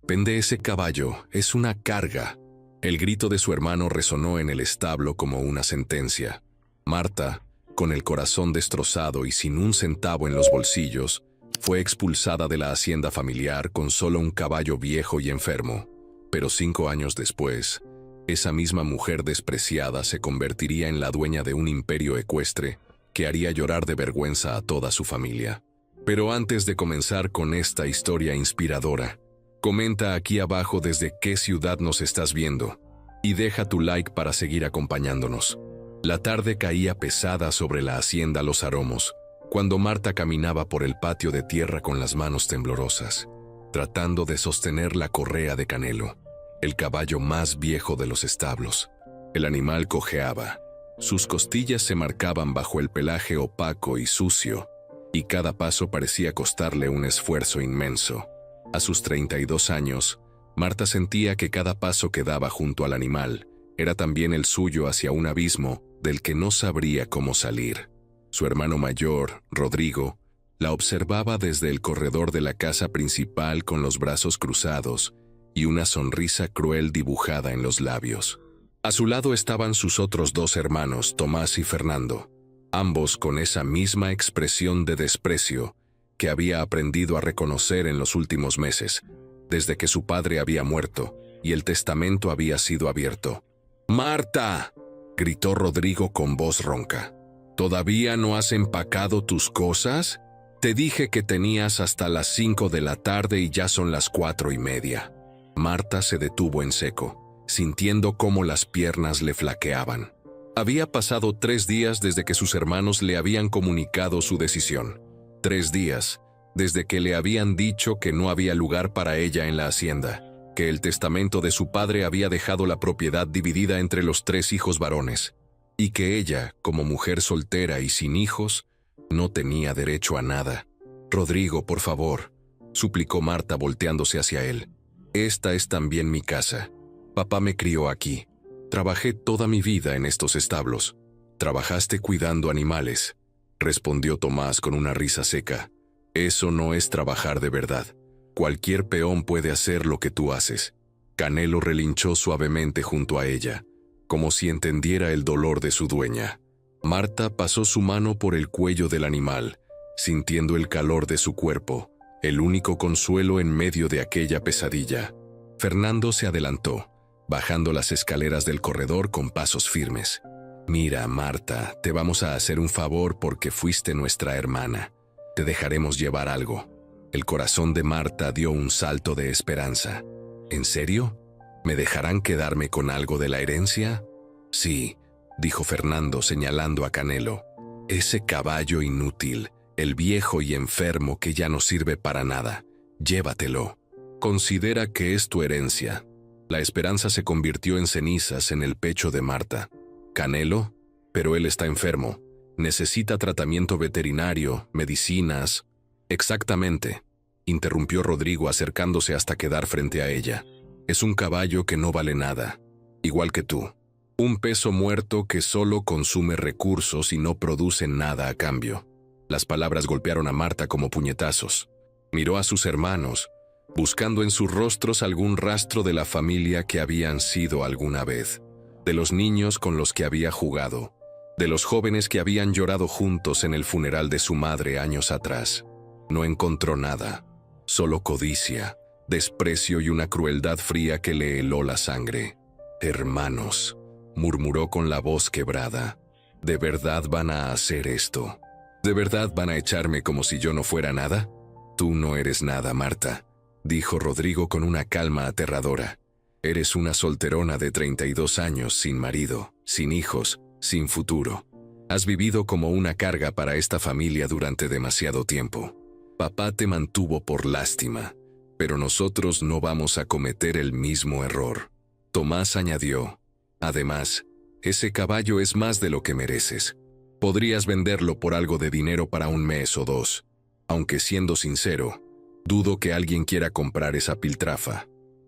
Vende ese caballo, es una carga. El grito de su hermano resonó en el establo como una sentencia. Marta, con el corazón destrozado y sin un centavo en los bolsillos, fue expulsada de la hacienda familiar con solo un caballo viejo y enfermo. Pero 5 años después, esa misma mujer despreciada se convertiría en la dueña de un imperio ecuestre que haría llorar de vergüenza a toda su familia. Pero antes de comenzar con esta historia inspiradora, comenta aquí abajo desde qué ciudad nos estás viendo y deja tu like para seguir acompañándonos. La tarde caía pesada sobre la hacienda Los Aromos, cuando Marta caminaba por el patio de tierra con las manos temblorosas, tratando de sostener la correa de Canelo, el caballo más viejo de los establos. El animal cojeaba. Sus costillas se marcaban bajo el pelaje opaco y sucio, y cada paso parecía costarle un esfuerzo inmenso. A sus 32 años, Marta sentía que cada paso que daba junto al animal era también el suyo hacia un abismo del que no sabría cómo salir. Su hermano mayor, Rodrigo, la observaba desde el corredor de la casa principal con los brazos cruzados y una sonrisa cruel dibujada en los labios. A su lado estaban sus otros 2 hermanos, Tomás y Fernando, ambos con esa misma expresión de desprecio que había aprendido a reconocer en los últimos meses, desde que su padre había muerto y el testamento había sido abierto. «¡Marta!», gritó Rodrigo con voz ronca. «¿Todavía no has empacado tus cosas? Te dije que tenías hasta las 5 de la tarde y ya son las 4:30». Marta se detuvo en seco, sintiendo cómo las piernas le flaqueaban. Había pasado 3 días desde que sus hermanos le habían comunicado su decisión. 3 días desde que le habían dicho que no había lugar para ella en la hacienda, que el testamento de su padre había dejado la propiedad dividida entre los 3 hijos varones, y que ella, como mujer soltera y sin hijos, no tenía derecho a nada. «Rodrigo, por favor», suplicó Marta volteándose hacia él. «Esta es también mi casa. Papá me crió aquí. Trabajé toda mi vida en estos establos». «Trabajaste cuidando animales», respondió Tomás con una risa seca. «Eso no es trabajar de verdad. Cualquier peón puede hacer lo que tú haces». Canelo relinchó suavemente junto a ella, como si entendiera el dolor de su dueña. Marta pasó su mano por el cuello del animal, sintiendo el calor de su cuerpo, el único consuelo en medio de aquella pesadilla. Fernando se adelantó, bajando las escaleras del corredor con pasos firmes. «Mira, Marta, te vamos a hacer un favor porque fuiste nuestra hermana. Te dejaremos llevar algo». El corazón de Marta dio un salto de esperanza. «¿En serio? ¿Me dejarán quedarme con algo de la herencia?» «Sí», dijo Fernando señalando a Canelo. «Ese caballo inútil, el viejo y enfermo que ya no sirve para nada. Llévatelo. Considera que es tu herencia». La esperanza se convirtió en cenizas en el pecho de Marta. «¿Canelo? Pero él está enfermo. Necesita tratamiento veterinario, medicinas». «Exactamente», interrumpió Rodrigo acercándose hasta quedar frente a ella. «Es un caballo que no vale nada, igual que tú. Un peso muerto que solo consume recursos y no produce nada a cambio». Las palabras golpearon a Marta como puñetazos. Miró a sus hermanos, buscando en sus rostros algún rastro de la familia que habían sido alguna vez, de los niños con los que había jugado, de los jóvenes que habían llorado juntos en el funeral de su madre años atrás. No encontró nada, solo codicia, desprecio y una crueldad fría que le heló la sangre. «Hermanos», murmuró con la voz quebrada, «¿de verdad van a hacer esto? ¿De verdad van a echarme como si yo no fuera nada?» «Tú no eres nada, Marta», dijo Rodrigo con una calma aterradora. «Eres una solterona de 32 años sin marido, sin hijos, sin futuro. Has vivido como una carga para esta familia durante demasiado tiempo. Papá te mantuvo por lástima, pero nosotros no vamos a cometer el mismo error». Tomás añadió, «Además, ese caballo es más de lo que mereces. Podrías venderlo por algo de dinero para un mes o 2. Aunque siendo sincero, dudo que alguien quiera comprar esa piltrafa».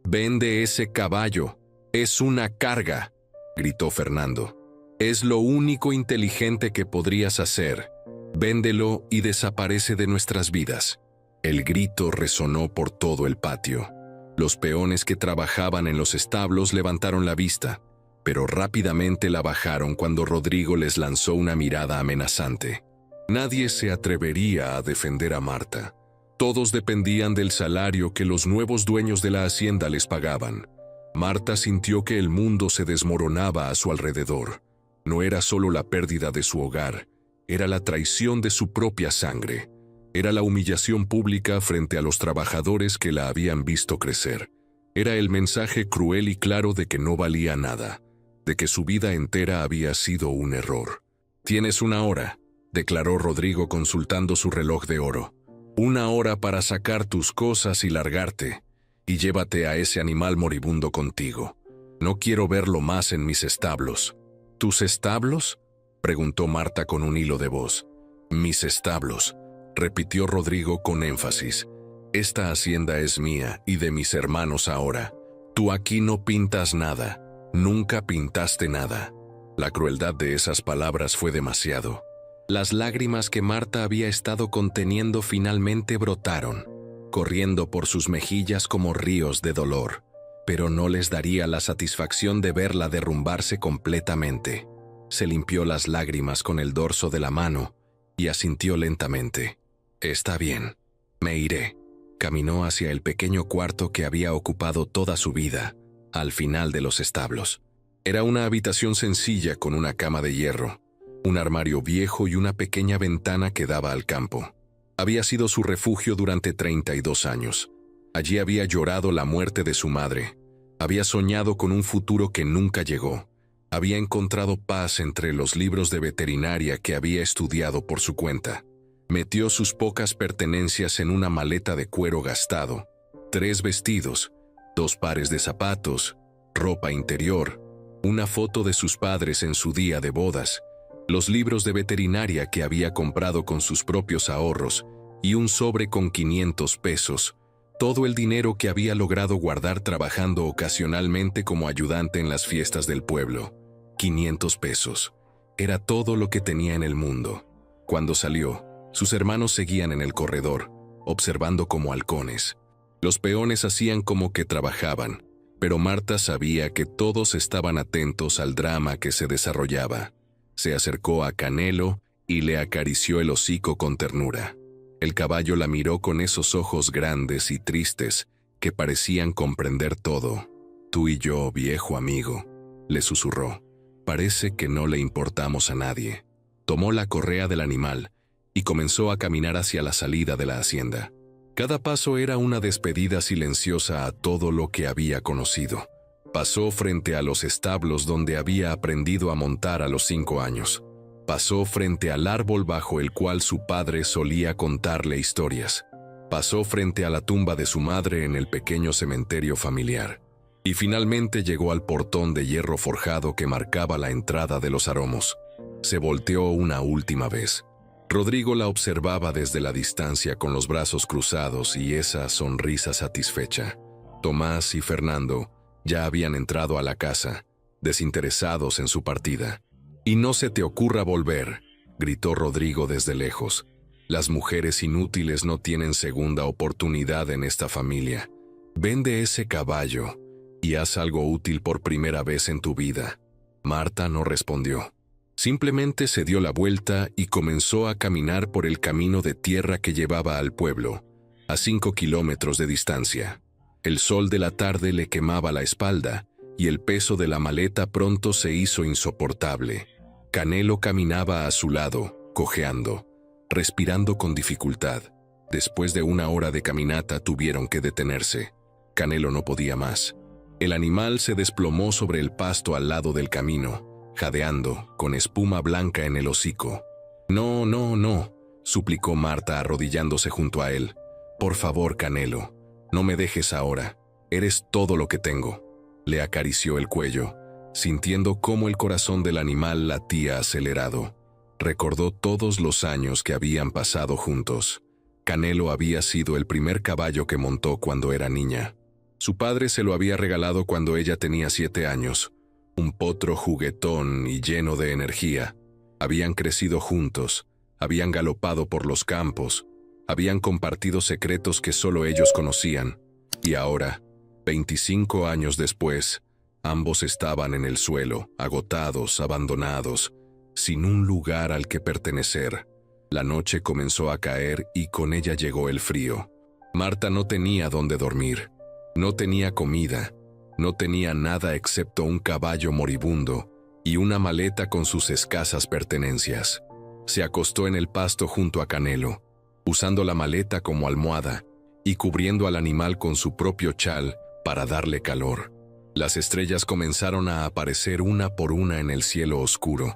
«Vende ese caballo. Es una carga», gritó Fernando. «Es lo único inteligente que podrías hacer. Véndelo y desaparece de nuestras vidas». El grito resonó por todo el patio. Los peones que trabajaban en los establos levantaron la vista, pero rápidamente la bajaron cuando Rodrigo les lanzó una mirada amenazante. Nadie se atrevería a defender a Marta. Todos dependían del salario que los nuevos dueños de la hacienda les pagaban. Marta sintió que el mundo se desmoronaba a su alrededor. No era solo la pérdida de su hogar, era la traición de su propia sangre. Era la humillación pública frente a los trabajadores que la habían visto crecer. Era el mensaje cruel y claro de que no valía nada, de que su vida entera había sido un error. «Tienes 1 hora», declaró Rodrigo consultando su reloj de oro. «1 hora para sacar tus cosas y largarte, y llévate a ese animal moribundo contigo. No quiero verlo más en mis establos». «¿Tus establos?», preguntó Marta con un hilo de voz. «Mis establos», repitió Rodrigo con énfasis. «Esta hacienda es mía y de mis hermanos ahora. Tú aquí no pintas nada, nunca pintaste nada». La crueldad de esas palabras fue demasiado. Las lágrimas que Marta había estado conteniendo finalmente brotaron, corriendo por sus mejillas como ríos de dolor, pero no les daría la satisfacción de verla derrumbarse completamente. Se limpió las lágrimas con el dorso de la mano y asintió lentamente. «Está bien, me iré». Caminó hacia el pequeño cuarto que había ocupado toda su vida, al final de los establos. Era una habitación sencilla con una cama de hierro, un armario viejo y una pequeña ventana que daba al campo. Había sido su refugio durante 32 años. Allí había llorado la muerte de su madre. Había soñado con un futuro que nunca llegó. Había encontrado paz entre los libros de veterinaria que había estudiado por su cuenta. Metió sus pocas pertenencias en una maleta de cuero gastado. 3 vestidos, 2 pares de zapatos, ropa interior, una foto de sus padres en su día de bodas, los libros de veterinaria que había comprado con sus propios ahorros y un sobre con 500 pesos, todo el dinero que había logrado guardar trabajando ocasionalmente como ayudante en las fiestas del pueblo. 500 pesos. Era todo lo que tenía en el mundo. Cuando salió, sus hermanos seguían en el corredor, observando como halcones. Los peones hacían como que trabajaban, pero Marta sabía que todos estaban atentos al drama que se desarrollaba. Se acercó a Canelo y le acarició el hocico con ternura. El caballo la miró con esos ojos grandes y tristes que parecían comprender todo. «Tú y yo, viejo amigo», le susurró. «Parece que no le importamos a nadie». Tomó la correa del animal y comenzó a caminar hacia la salida de la hacienda. Cada paso era una despedida silenciosa a todo lo que había conocido. Pasó frente a los establos donde había aprendido a montar a los 5 años. Pasó frente al árbol bajo el cual su padre solía contarle historias. Pasó frente a la tumba de su madre en el pequeño cementerio familiar. Y finalmente llegó al portón de hierro forjado que marcaba la entrada de los aromos. Se volteó una última vez. Rodrigo la observaba desde la distancia con los brazos cruzados y esa sonrisa satisfecha. Tomás y Fernando ya habían entrado a la casa, desinteresados en su partida. «Y no se te ocurra volver», gritó Rodrigo desde lejos. «Las mujeres inútiles no tienen segunda oportunidad en esta familia. Vende ese caballo y haz algo útil por primera vez en tu vida». Marta no respondió. Simplemente se dio la vuelta y comenzó a caminar por el camino de tierra que llevaba al pueblo, a 5 kilómetros de distancia. El sol de la tarde le quemaba la espalda y el peso de la maleta pronto se hizo insoportable. Canelo caminaba a su lado, cojeando, respirando con dificultad. Después de 1 hora de caminata tuvieron que detenerse. Canelo no podía más. El animal se desplomó sobre el pasto al lado del camino, jadeando, con espuma blanca en el hocico. «No, no, no», suplicó Marta arrodillándose junto a él. «Por favor, Canelo, no me dejes ahora. Eres todo lo que tengo». Le acarició el cuello, sintiendo cómo el corazón del animal latía acelerado. Recordó todos los años que habían pasado juntos. Canelo había sido el primer caballo que montó cuando era niña. Su padre se lo había regalado cuando ella tenía 7 años. Un potro juguetón y lleno de energía. Habían crecido juntos, habían galopado por los campos, habían compartido secretos que solo ellos conocían. Y ahora, 25 años después, ambos estaban en el suelo, agotados, abandonados, sin un lugar al que pertenecer. La noche comenzó a caer y con ella llegó el frío. Marta no tenía dónde dormir, no tenía comida, no tenía nada excepto un caballo moribundo y una maleta con sus escasas pertenencias. Se acostó en el pasto junto a Canelo, usando la maleta como almohada y cubriendo al animal con su propio chal para darle calor. Las estrellas comenzaron a aparecer una por una en el cielo oscuro,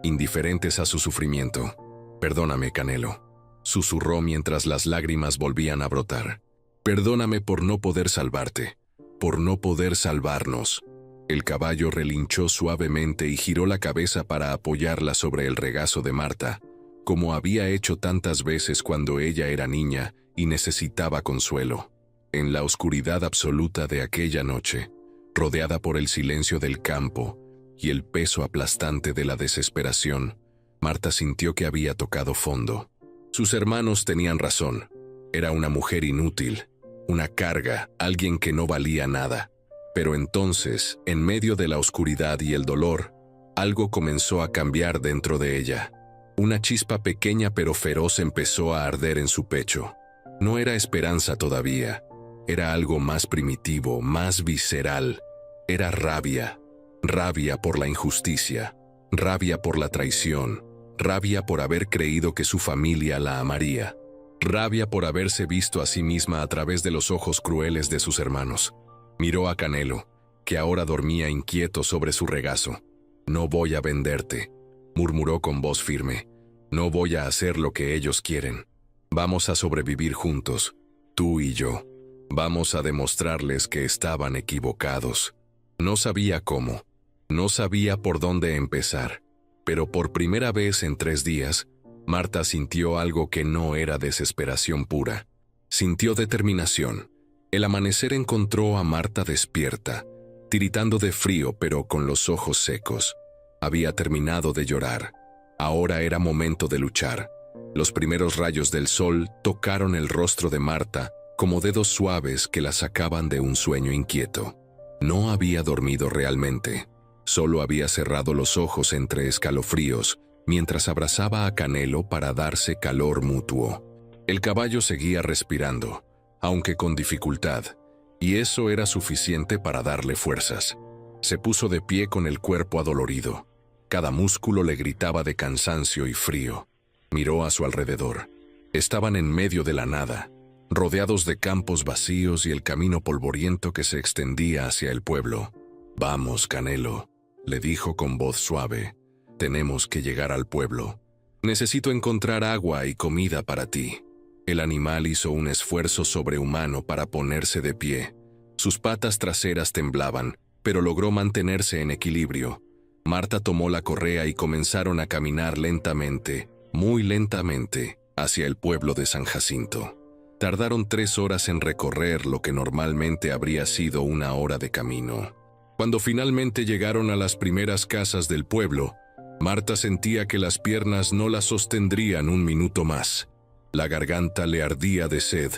indiferentes a su sufrimiento. «Perdóname, Canelo», susurró mientras las lágrimas volvían a brotar. «Perdóname por no poder salvarte, por no poder salvarnos». El caballo relinchó suavemente y giró la cabeza para apoyarla sobre el regazo de Marta, como había hecho tantas veces cuando ella era niña y necesitaba consuelo. En la oscuridad absoluta de aquella noche, rodeada por el silencio del campo y el peso aplastante de la desesperación, Marta sintió que había tocado fondo. Sus hermanos tenían razón. Era una mujer inútil, una carga, alguien que no valía nada. Pero entonces, en medio de la oscuridad y el dolor, algo comenzó a cambiar dentro de ella. Una chispa pequeña pero feroz empezó a arder en su pecho. No era esperanza todavía. Era algo más primitivo, más visceral. Era rabia. Rabia por la injusticia. Rabia por la traición. Rabia por haber creído que su familia la amaría. Rabia por haberse visto a sí misma a través de los ojos crueles de sus hermanos. Miró a Canelo, que ahora dormía inquieto sobre su regazo. «No voy a venderte», murmuró con voz firme. «No voy a hacer lo que ellos quieren. Vamos a sobrevivir juntos, tú y yo. Vamos a demostrarles que estaban equivocados». No sabía cómo, no sabía por dónde empezar, pero por primera vez en 3 días, Marta sintió algo que no era desesperación pura. Sintió determinación. El amanecer encontró a Marta despierta, tiritando de frío pero con los ojos secos. Había terminado de llorar. Ahora era momento de luchar. Los primeros rayos del sol tocaron el rostro de Marta como dedos suaves que la sacaban de un sueño inquieto. No había dormido realmente. Solo había cerrado los ojos entre escalofríos mientras abrazaba a Canelo para darse calor mutuo. El caballo seguía respirando, aunque con dificultad, y eso era suficiente para darle fuerzas. Se puso de pie con el cuerpo adolorido. Cada músculo le gritaba de cansancio y frío. Miró a su alrededor. Estaban en medio de la nada, rodeados de campos vacíos y el camino polvoriento que se extendía hacia el pueblo. «Vamos, Canelo», le dijo con voz suave. «Tenemos que llegar al pueblo. Necesito encontrar agua y comida para ti». El animal hizo un esfuerzo sobrehumano para ponerse de pie. Sus patas traseras temblaban, pero logró mantenerse en equilibrio. Marta tomó la correa y comenzaron a caminar lentamente, muy lentamente, hacia el pueblo de San Jacinto. Tardaron 3 horas en recorrer lo que normalmente habría sido 1 hora de camino. Cuando finalmente llegaron a las primeras casas del pueblo, Marta sentía que las piernas no la sostendrían 1 minuto más. La garganta le ardía de sed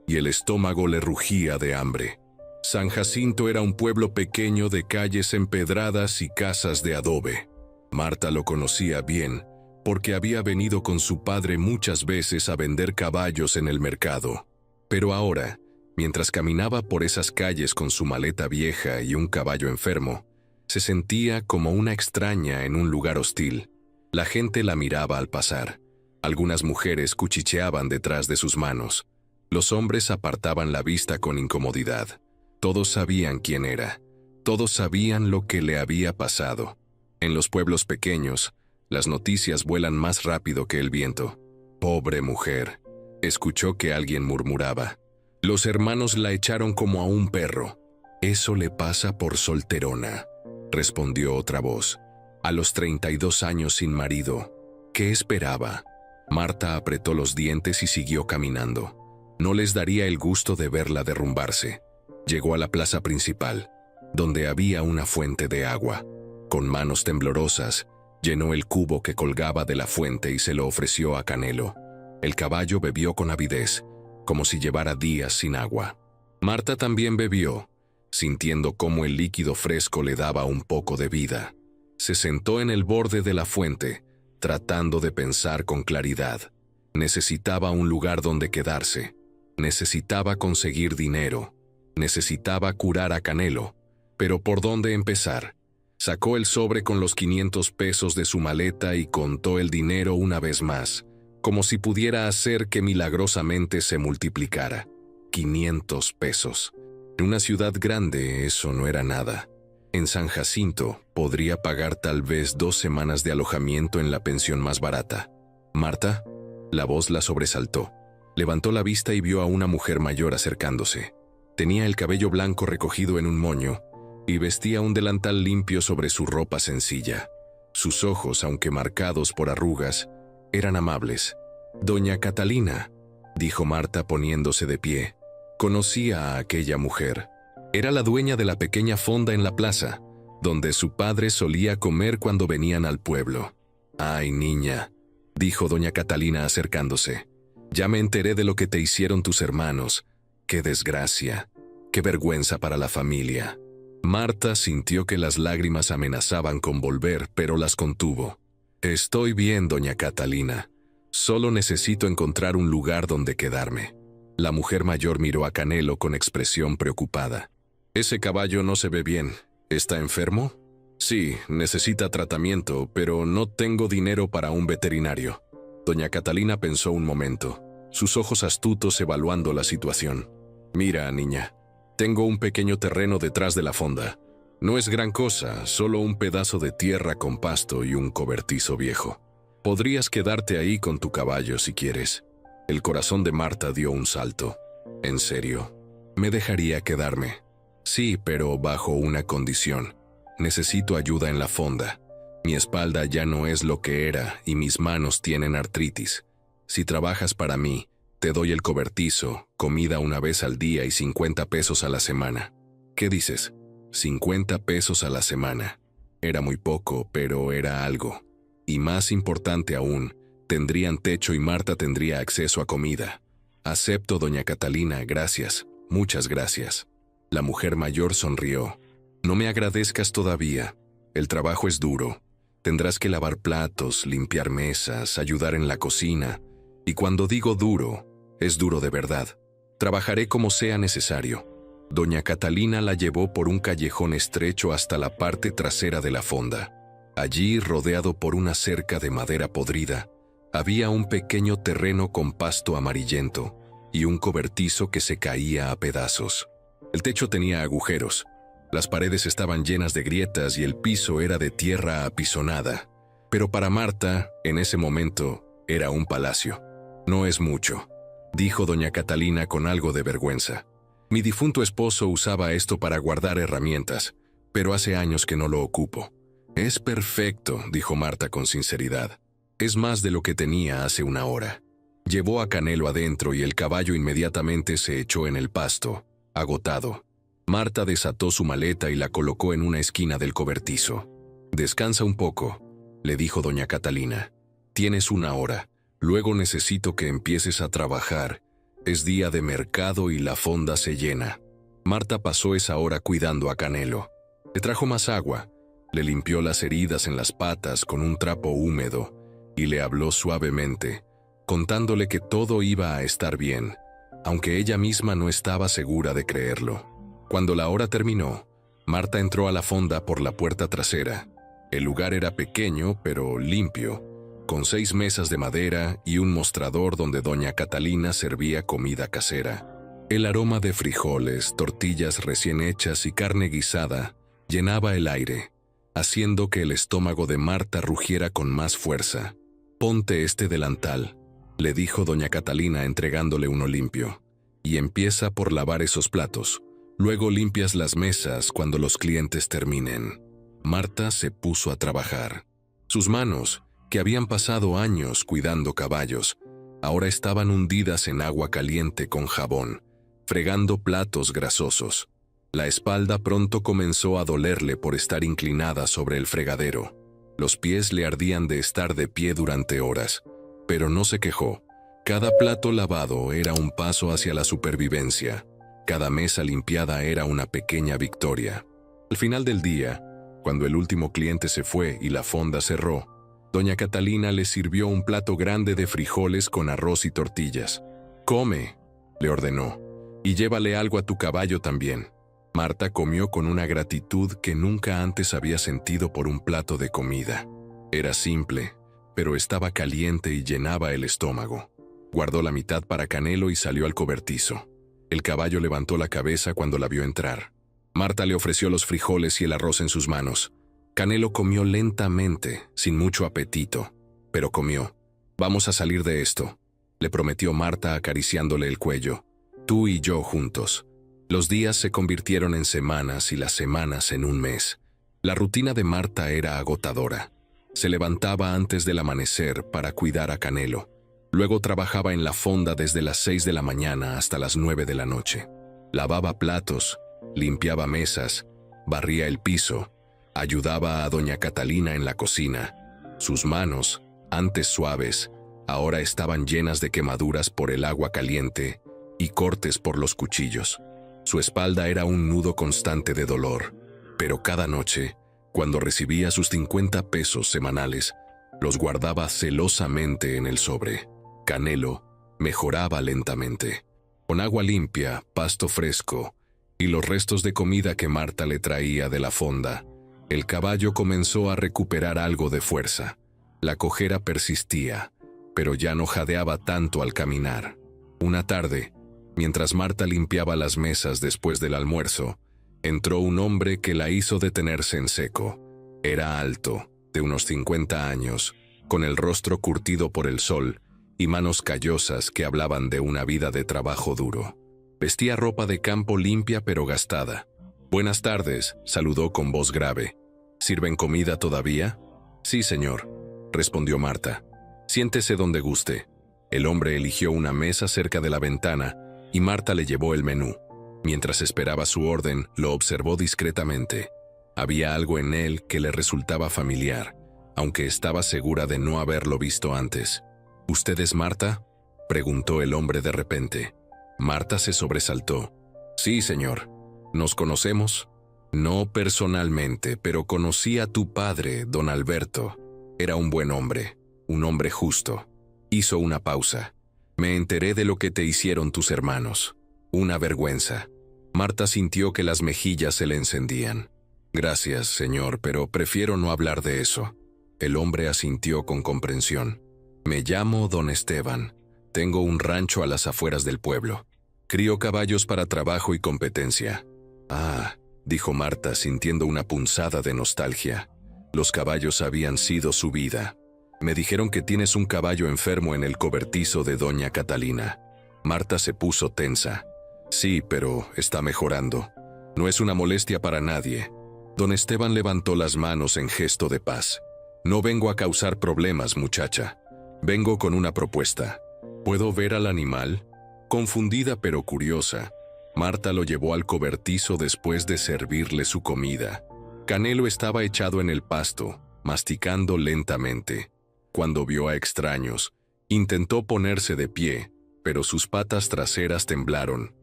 y el estómago le rugía de hambre. San Jacinto era un pueblo pequeño de calles empedradas y casas de adobe. Marta lo conocía bien porque había venido con su padre muchas veces a vender caballos en el mercado. Pero ahora, mientras caminaba por esas calles con su maleta vieja y un caballo enfermo, se sentía como una extraña en un lugar hostil. La gente la miraba al pasar. Algunas mujeres cuchicheaban detrás de sus manos. Los hombres apartaban la vista con incomodidad. Todos sabían quién era. Todos sabían lo que le había pasado. En los pueblos pequeños, las noticias vuelan más rápido que el viento. «Pobre mujer», escuchó que alguien murmuraba. «Los hermanos la echaron como a un perro». «Eso le pasa por solterona», respondió otra voz. «A los 32 años sin marido. ¿Qué esperaba?» Marta apretó los dientes y siguió caminando. No les daría el gusto de verla derrumbarse. Llegó a la plaza principal, donde había una fuente de agua. Con manos temblorosas, llenó el cubo que colgaba de la fuente y se lo ofreció a Canelo. El caballo bebió con avidez, como si llevara días sin agua. Marta también bebió, sintiendo cómo el líquido fresco le daba un poco de vida. Se sentó en el borde de la fuente, tratando de pensar con claridad. Necesitaba un lugar donde quedarse. Necesitaba conseguir dinero. Necesitaba curar a Canelo. Pero ¿por dónde empezar? Sacó el sobre con los 500 pesos de su maleta y contó el dinero una vez más, como si pudiera hacer que milagrosamente se multiplicara. 500 pesos. En una ciudad grande eso no era nada. En San Jacinto podría pagar tal vez 2 semanas de alojamiento en la pensión más barata. «¿Marta?» La voz la sobresaltó. Levantó la vista y vio a una mujer mayor acercándose. Tenía el cabello blanco recogido en un moño y vestía un delantal limpio sobre su ropa sencilla. Sus ojos, aunque marcados por arrugas, eran amables. «Doña Catalina», dijo Marta poniéndose de pie. Conocía a aquella mujer. Era la dueña de la pequeña fonda en la plaza, donde su padre solía comer cuando venían al pueblo. «Ay, niña», dijo doña Catalina acercándose. «Ya me enteré de lo que te hicieron tus hermanos. ¡Qué desgracia! ¡Qué vergüenza para la familia!». Marta sintió que las lágrimas amenazaban con volver, pero las contuvo. «Estoy bien, doña Catalina. Solo necesito encontrar un lugar donde quedarme». La mujer mayor miró a Canelo con expresión preocupada. «Ese caballo no se ve bien. ¿Está enfermo?» «Sí, necesita tratamiento, pero no tengo dinero para un veterinario». Doña Catalina pensó un momento, sus ojos astutos evaluando la situación. «Mira, niña, tengo un pequeño terreno detrás de la fonda. No es gran cosa, solo un pedazo de tierra con pasto y un cobertizo viejo. Podrías quedarte ahí con tu caballo si quieres». El corazón de Marta dio un salto. «¿En serio? ¿Me dejaría quedarme?» «Sí, pero bajo una condición. Necesito ayuda en la fonda. Mi espalda ya no es lo que era y mis manos tienen artritis. Si trabajas para mí, te doy el cobertizo, comida una vez al día y 50 pesos a la semana». «¿Qué dices?» 50 pesos a la semana. Era muy poco, pero era algo. Y más importante aún, tendrían techo y Marta tendría acceso a comida. «Acepto, doña Catalina, gracias, muchas gracias». La mujer mayor sonrió. «No me agradezcas todavía. El trabajo es duro. Tendrás que lavar platos, limpiar mesas, ayudar en la cocina. Y cuando digo duro, es duro de verdad. Trabajaré como sea necesario». Doña Catalina la llevó por un callejón estrecho hasta la parte trasera de la fonda. Allí, rodeado por una cerca de madera podrida, había un pequeño terreno con pasto amarillento y un cobertizo que se caía a pedazos. El techo tenía agujeros, las paredes estaban llenas de grietas y el piso era de tierra apisonada. Pero para Marta, en ese momento, era un palacio. «No es mucho», dijo doña Catalina con algo de vergüenza. «Mi difunto esposo usaba esto para guardar herramientas, pero hace años que no lo ocupo». «Es perfecto», dijo Marta con sinceridad. «Es más de lo que tenía hace una hora». Llevó a Canelo adentro y el caballo inmediatamente se echó en el pasto, agotado. Marta desató su maleta y la colocó en una esquina del cobertizo. «Descansa un poco», le dijo doña Catalina. «Tienes una hora. Luego necesito que empieces a trabajar. Es día de mercado y la fonda se llena». Marta pasó esa hora cuidando a Canelo. Le trajo más agua, le limpió las heridas en las patas con un trapo húmedo y le habló suavemente, contándole que todo iba a estar bien, aunque ella misma no estaba segura de creerlo. Cuando la hora terminó, Marta entró a la fonda por la puerta trasera. El lugar era pequeño, pero limpio, con 6 mesas de madera y un mostrador donde doña Catalina servía comida casera. El aroma de frijoles, tortillas recién hechas y carne guisada llenaba el aire, haciendo que el estómago de Marta rugiera con más fuerza. «Ponte este delantal», le dijo doña Catalina entregándole uno limpio, «y empieza por lavar esos platos. Luego limpias las mesas cuando los clientes terminen». Marta se puso a trabajar. Sus manos, que habían pasado años cuidando caballos, ahora estaban hundidas en agua caliente con jabón, fregando platos grasosos. La espalda pronto comenzó a dolerle por estar inclinada sobre el fregadero. Los pies le ardían de estar de pie durante horas, pero no se quejó. Cada plato lavado era un paso hacia la supervivencia. Cada mesa limpiada era una pequeña victoria. Al final del día, cuando el último cliente se fue y la fonda cerró, doña Catalina le sirvió un plato grande de frijoles con arroz y tortillas. «Come», le ordenó, «y llévale algo a tu caballo también». Marta comió con una gratitud que nunca antes había sentido por un plato de comida. Era simple, pero estaba caliente y llenaba el estómago. Guardó la mitad para Canelo y salió al cobertizo. El caballo levantó la cabeza cuando la vio entrar. Marta le ofreció los frijoles y el arroz en sus manos. Canelo comió lentamente, sin mucho apetito, pero comió. «Vamos a salir de esto», le prometió Marta acariciándole el cuello. «Tú y yo juntos». Los días se convirtieron en semanas y las semanas en un mes. La rutina de Marta era agotadora. Se levantaba antes del amanecer para cuidar a Canelo. Luego trabajaba en la fonda desde las 6 de la mañana hasta las 9 de la noche. Lavaba platos, limpiaba mesas, barría el piso, ayudaba a doña Catalina en la cocina. Sus manos, antes suaves, ahora estaban llenas de quemaduras por el agua caliente y cortes por los cuchillos. Su espalda era un nudo constante de dolor, pero cada noche, cuando recibía sus 50 pesos semanales, los guardaba celosamente en el sobre. Canelo mejoraba lentamente. Con agua limpia, pasto fresco y los restos de comida que Marta le traía de la fonda, el caballo comenzó a recuperar algo de fuerza. La cojera persistía, pero ya no jadeaba tanto al caminar. Una tarde, mientras Marta limpiaba las mesas después del almuerzo, entró un hombre que la hizo detenerse en seco. Era alto, de unos 50 años, con el rostro curtido por el sol y manos callosas que hablaban de una vida de trabajo duro. Vestía ropa de campo limpia pero gastada. «Buenas tardes», saludó con voz grave. «¿Sirven comida todavía?» «Sí, señor», respondió Marta. «Siéntese donde guste». El hombre eligió una mesa cerca de la ventana y Marta le llevó el menú. Mientras esperaba su orden, lo observó discretamente. Había algo en él que le resultaba familiar, aunque estaba segura de no haberlo visto antes. «¿Usted es Marta?», preguntó el hombre de repente. Marta se sobresaltó. «Sí, señor». «¿Nos conocemos?» «No personalmente, pero conocí a tu padre, don Alberto. Era un buen hombre, un hombre justo». Hizo una pausa. «Me enteré de lo que te hicieron tus hermanos. Una vergüenza». Marta sintió que las mejillas se le encendían. «Gracias, señor, pero prefiero no hablar de eso». El hombre asintió con comprensión. «Me llamo don Esteban. Tengo un rancho a las afueras del pueblo. Crío caballos para trabajo y competencia». «Ah», dijo Marta sintiendo una punzada de nostalgia. Los caballos habían sido su vida. «Me dijeron que tienes un caballo enfermo en el cobertizo de doña Catalina». Marta se puso tensa. «Sí, pero está mejorando. No es una molestia para nadie». Don Esteban levantó las manos en gesto de paz. «No vengo a causar problemas, muchacha. Vengo con una propuesta. ¿Puedo ver al animal?» Confundida pero curiosa, Marta lo llevó al cobertizo después de servirle su comida. Canelo estaba echado en el pasto, masticando lentamente. Cuando vio a extraños, intentó ponerse de pie, pero sus patas traseras temblaron.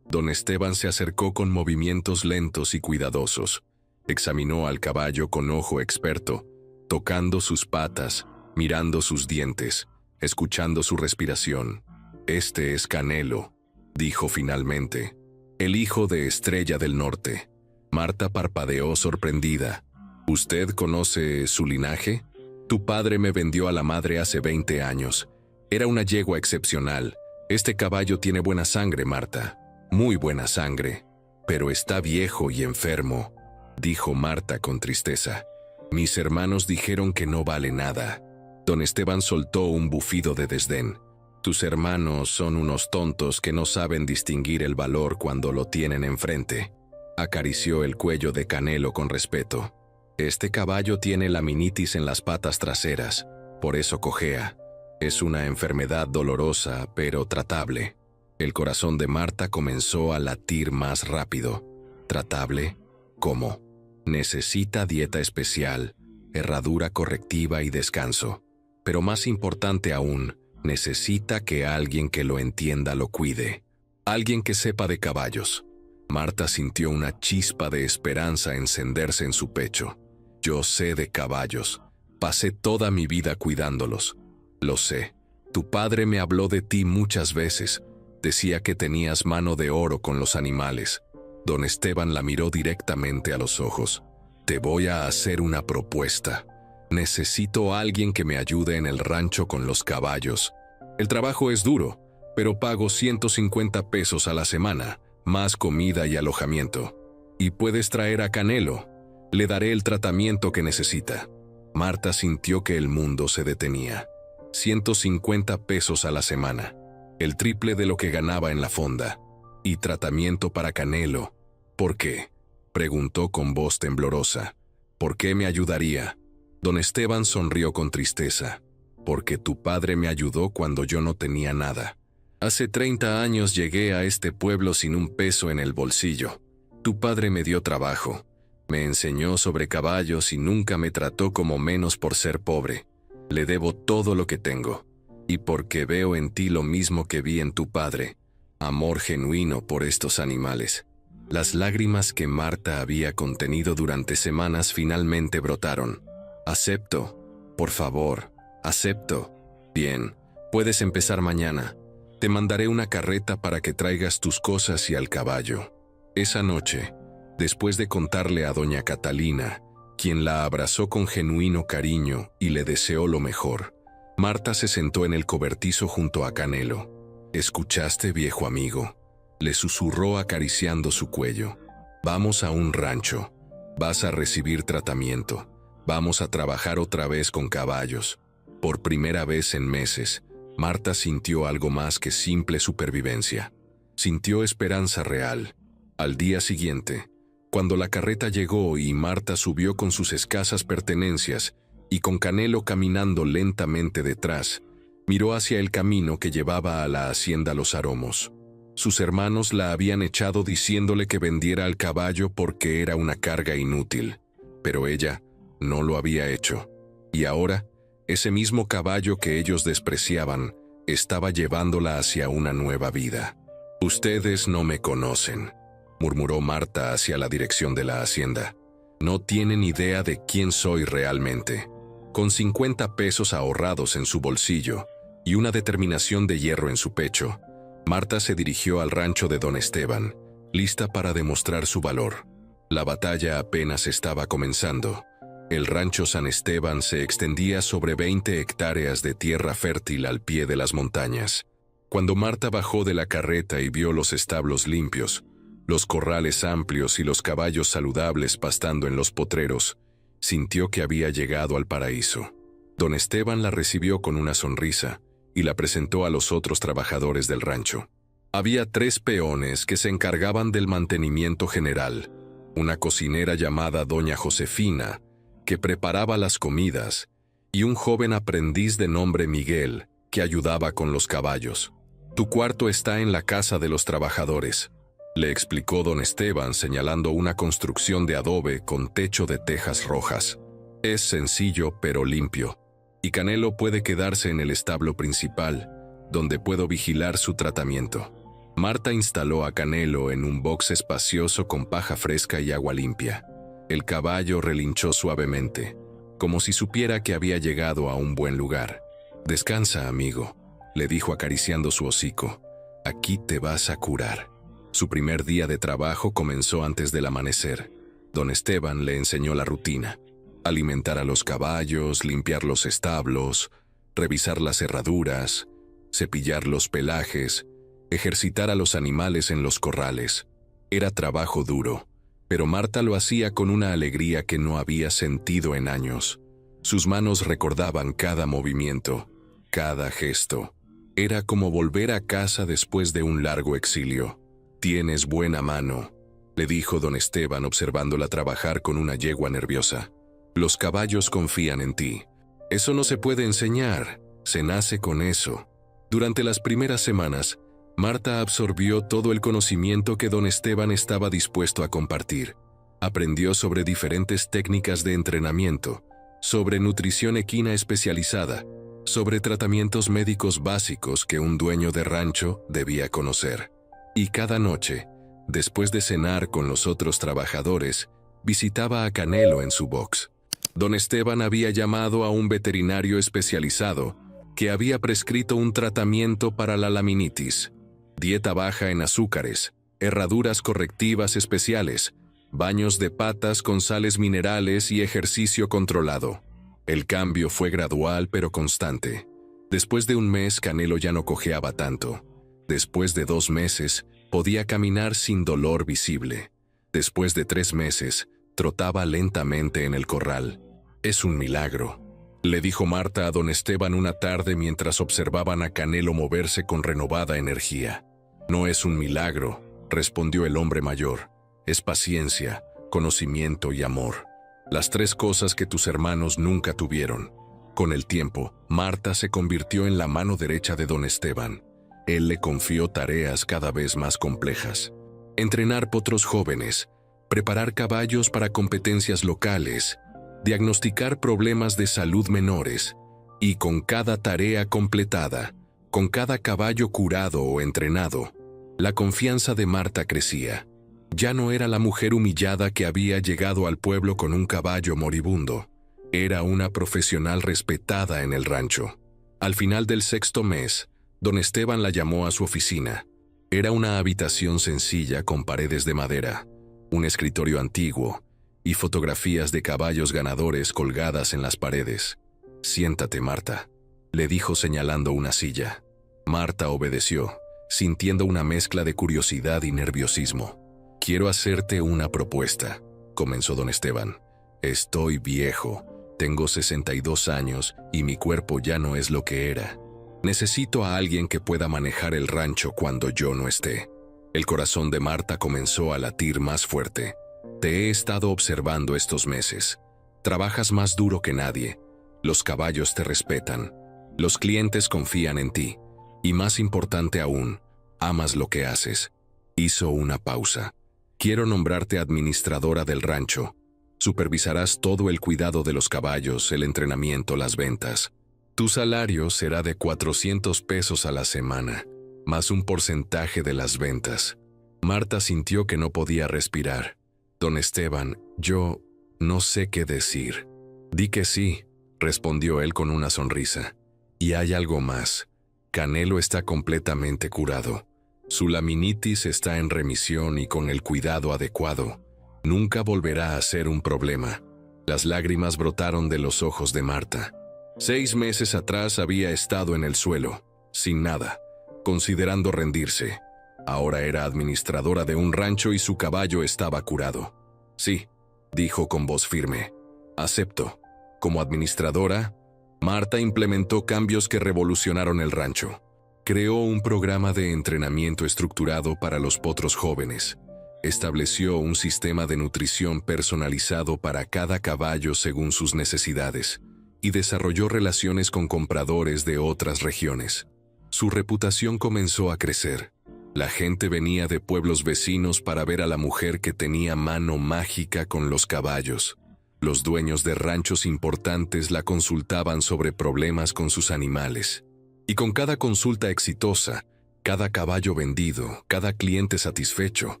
Don Esteban se acercó con movimientos lentos y cuidadosos. Examinó al caballo con ojo experto, tocando sus patas, mirando sus dientes, escuchando su respiración. «Este es Canelo», dijo finalmente, «el hijo de Estrella del Norte». Marta parpadeó sorprendida. «¿Usted conoce su linaje?» «Tu padre me vendió a la madre hace 20 años. Era una yegua excepcional. Este caballo tiene buena sangre, Marta. Muy buena sangre. Pero está viejo y enfermo», dijo Marta con tristeza. «Mis hermanos dijeron que no vale nada». Don Esteban soltó un bufido de desdén. «Tus hermanos son unos tontos que no saben distinguir el valor cuando lo tienen enfrente». Acarició el cuello de Canelo con respeto. «Este caballo tiene laminitis en las patas traseras, por eso cojea. Es una enfermedad dolorosa, pero tratable». El corazón de Marta comenzó a latir más rápido. ¿Tratable? ¿Cómo? Necesita dieta especial, herradura correctiva y descanso. Pero más importante aún, necesita que alguien que lo entienda lo cuide. Alguien que sepa de caballos. Marta sintió una chispa de esperanza encenderse en su pecho. Yo sé de caballos. Pasé toda mi vida cuidándolos. Lo sé. Tu padre me habló de ti muchas veces. Decía que tenías mano de oro con los animales. Don Esteban la miró directamente a los ojos. Te voy a hacer una propuesta. Necesito a alguien que me ayude en el rancho con los caballos. El trabajo es duro, pero pago 150 pesos a la semana, más comida y alojamiento. Y puedes traer a Canelo. Le daré el tratamiento que necesita. Marta sintió que el mundo se detenía. 150 pesos a la semana, el triple de lo que ganaba en la fonda. Y tratamiento para Canelo. ¿Por qué?, preguntó con voz temblorosa. ¿Por qué me ayudaría? Don Esteban sonrió con tristeza. Porque tu padre me ayudó cuando yo no tenía nada. Hace 30 años llegué a este pueblo sin un peso en el bolsillo. Tu padre me dio trabajo. Me enseñó sobre caballos y nunca me trató como menos por ser pobre. Le debo todo lo que tengo. Y porque veo en ti lo mismo que vi en tu padre. Amor genuino por estos animales. Las lágrimas que Marta había contenido durante semanas finalmente brotaron. Acepto. Por favor, acepto. Bien, puedes empezar mañana. Te mandaré una carreta para que traigas tus cosas y al caballo. Esa noche, después de contarle a doña Catalina, quien la abrazó con genuino cariño y le deseó lo mejor, Marta se sentó en el cobertizo junto a Canelo. «¿Escuchaste, viejo amigo?», le susurró acariciando su cuello. «Vamos a un rancho. Vas a recibir tratamiento. Vamos a trabajar otra vez con caballos». Por primera vez en meses, Marta sintió algo más que simple supervivencia. Sintió esperanza real. Al día siguiente, cuando la carreta llegó y Marta subió con sus escasas pertenencias y con Canelo caminando lentamente detrás, miró hacia el camino que llevaba a la hacienda Los Aromos. Sus hermanos la habían echado diciéndole que vendiera al caballo porque era una carga inútil, pero ella no lo había hecho. Y ahora, ese mismo caballo que ellos despreciaban estaba llevándola hacia una nueva vida. «Ustedes no me conocen», murmuró Marta hacia la dirección de la hacienda. «No tienen idea de quién soy realmente». Con 50 pesos ahorrados en su bolsillo y una determinación de hierro en su pecho, Marta se dirigió al rancho de Don Esteban, lista para demostrar su valor. La batalla apenas estaba comenzando. El rancho San Esteban se extendía sobre 20 hectáreas de tierra fértil al pie de las montañas. Cuando Marta bajó de la carreta y vio los establos limpios, los corrales amplios y los caballos saludables pastando en los potreros, sintió que había llegado al paraíso. Don Esteban la recibió con una sonrisa y la presentó a los otros trabajadores del rancho. Había 3 peones que se encargaban del mantenimiento general, una cocinera llamada Doña Josefina, que preparaba las comidas, y un joven aprendiz de nombre Miguel, que ayudaba con los caballos. «Tu cuarto está en la casa de los trabajadores», le explicó don Esteban señalando una construcción de adobe con techo de tejas rojas. «Es sencillo pero limpio, y Canelo puede quedarse en el establo principal, donde puedo vigilar su tratamiento». Marta instaló a Canelo en un box espacioso con paja fresca y agua limpia. El caballo relinchó suavemente, como si supiera que había llegado a un buen lugar. «Descansa, amigo», le dijo acariciando su hocico. «Aquí te vas a curar». Su primer día de trabajo comenzó antes del amanecer. Don Esteban le enseñó la rutina: alimentar a los caballos, limpiar los establos, revisar las herraduras, cepillar los pelajes, ejercitar a los animales en los corrales. Era trabajo duro, pero Marta lo hacía con una alegría que no había sentido en años. Sus manos recordaban cada movimiento, cada gesto. Era como volver a casa después de un largo exilio. «Tienes buena mano», le dijo don Esteban observándola trabajar con una yegua nerviosa. «Los caballos confían en ti. Eso no se puede enseñar, se nace con eso». Durante las primeras semanas, Marta absorbió todo el conocimiento que don Esteban estaba dispuesto a compartir. Aprendió sobre diferentes técnicas de entrenamiento, sobre nutrición equina especializada, sobre tratamientos médicos básicos que un dueño de rancho debía conocer. Y cada noche, después de cenar con los otros trabajadores, visitaba a Canelo en su box. Don Esteban había llamado a un veterinario especializado que había prescrito un tratamiento para la laminitis, dieta baja en azúcares, herraduras correctivas especiales, baños de patas con sales minerales y ejercicio controlado. El cambio fue gradual pero constante. Después de un mes, Canelo ya no cojeaba tanto. Después de 2 meses, podía caminar sin dolor visible. Después de 3 meses, trotaba lentamente en el corral. «Es un milagro», le dijo Marta a don Esteban una tarde mientras observaban a Canelo moverse con renovada energía. «No es un milagro», respondió el hombre mayor. «Es paciencia, conocimiento y amor. Las 3 cosas que tus hermanos nunca tuvieron». Con el tiempo, Marta se convirtió en la mano derecha de don Esteban. Él le confió tareas cada vez más complejas. Entrenar potros jóvenes, preparar caballos para competencias locales, diagnosticar problemas de salud menores, y con cada tarea completada, con cada caballo curado o entrenado, la confianza de Marta crecía. Ya no era la mujer humillada que había llegado al pueblo con un caballo moribundo. Era una profesional respetada en el rancho. Al final del 6º mes, don Esteban la llamó a su oficina. Era una habitación sencilla con paredes de madera, un escritorio antiguo y fotografías de caballos ganadores colgadas en las paredes. «Siéntate, Marta», le dijo señalando una silla. Marta obedeció, sintiendo una mezcla de curiosidad y nerviosismo. «Quiero hacerte una propuesta», comenzó don Esteban. «Estoy viejo, tengo 62 años y mi cuerpo ya no es lo que era. Necesito a alguien que pueda manejar el rancho cuando yo no esté». El corazón de Marta comenzó a latir más fuerte. «Te he estado observando estos meses. Trabajas más duro que nadie. Los caballos te respetan. Los clientes confían en ti. Y más importante aún, amas lo que haces». Hizo una pausa. «Quiero nombrarte administradora del rancho. Supervisarás todo el cuidado de los caballos, el entrenamiento, las ventas. Tu salario será de 400 pesos a la semana, más un porcentaje de las ventas». Marta sintió que no podía respirar. «Don Esteban, yo no sé qué decir». «Di que sí», respondió él con una sonrisa. «Y hay algo más. Canelo está completamente curado. Su laminitis está en remisión y con el cuidado adecuado nunca volverá a ser un problema». Las lágrimas brotaron de los ojos de Marta. 6 meses atrás había estado en el suelo, sin nada, considerando rendirse. Ahora era administradora de un rancho y su caballo estaba curado. «Sí», dijo con voz firme. «Acepto». Como administradora, Marta implementó cambios que revolucionaron el rancho. Creó un programa de entrenamiento estructurado para los potros jóvenes. Estableció un sistema de nutrición personalizado para cada caballo según sus necesidades y desarrolló relaciones con compradores de otras regiones. Su reputación comenzó a crecer. La gente venía de pueblos vecinos para ver a la mujer que tenía mano mágica con los caballos. Los dueños de ranchos importantes la consultaban sobre problemas con sus animales. Y con cada consulta exitosa, cada caballo vendido, cada cliente satisfecho,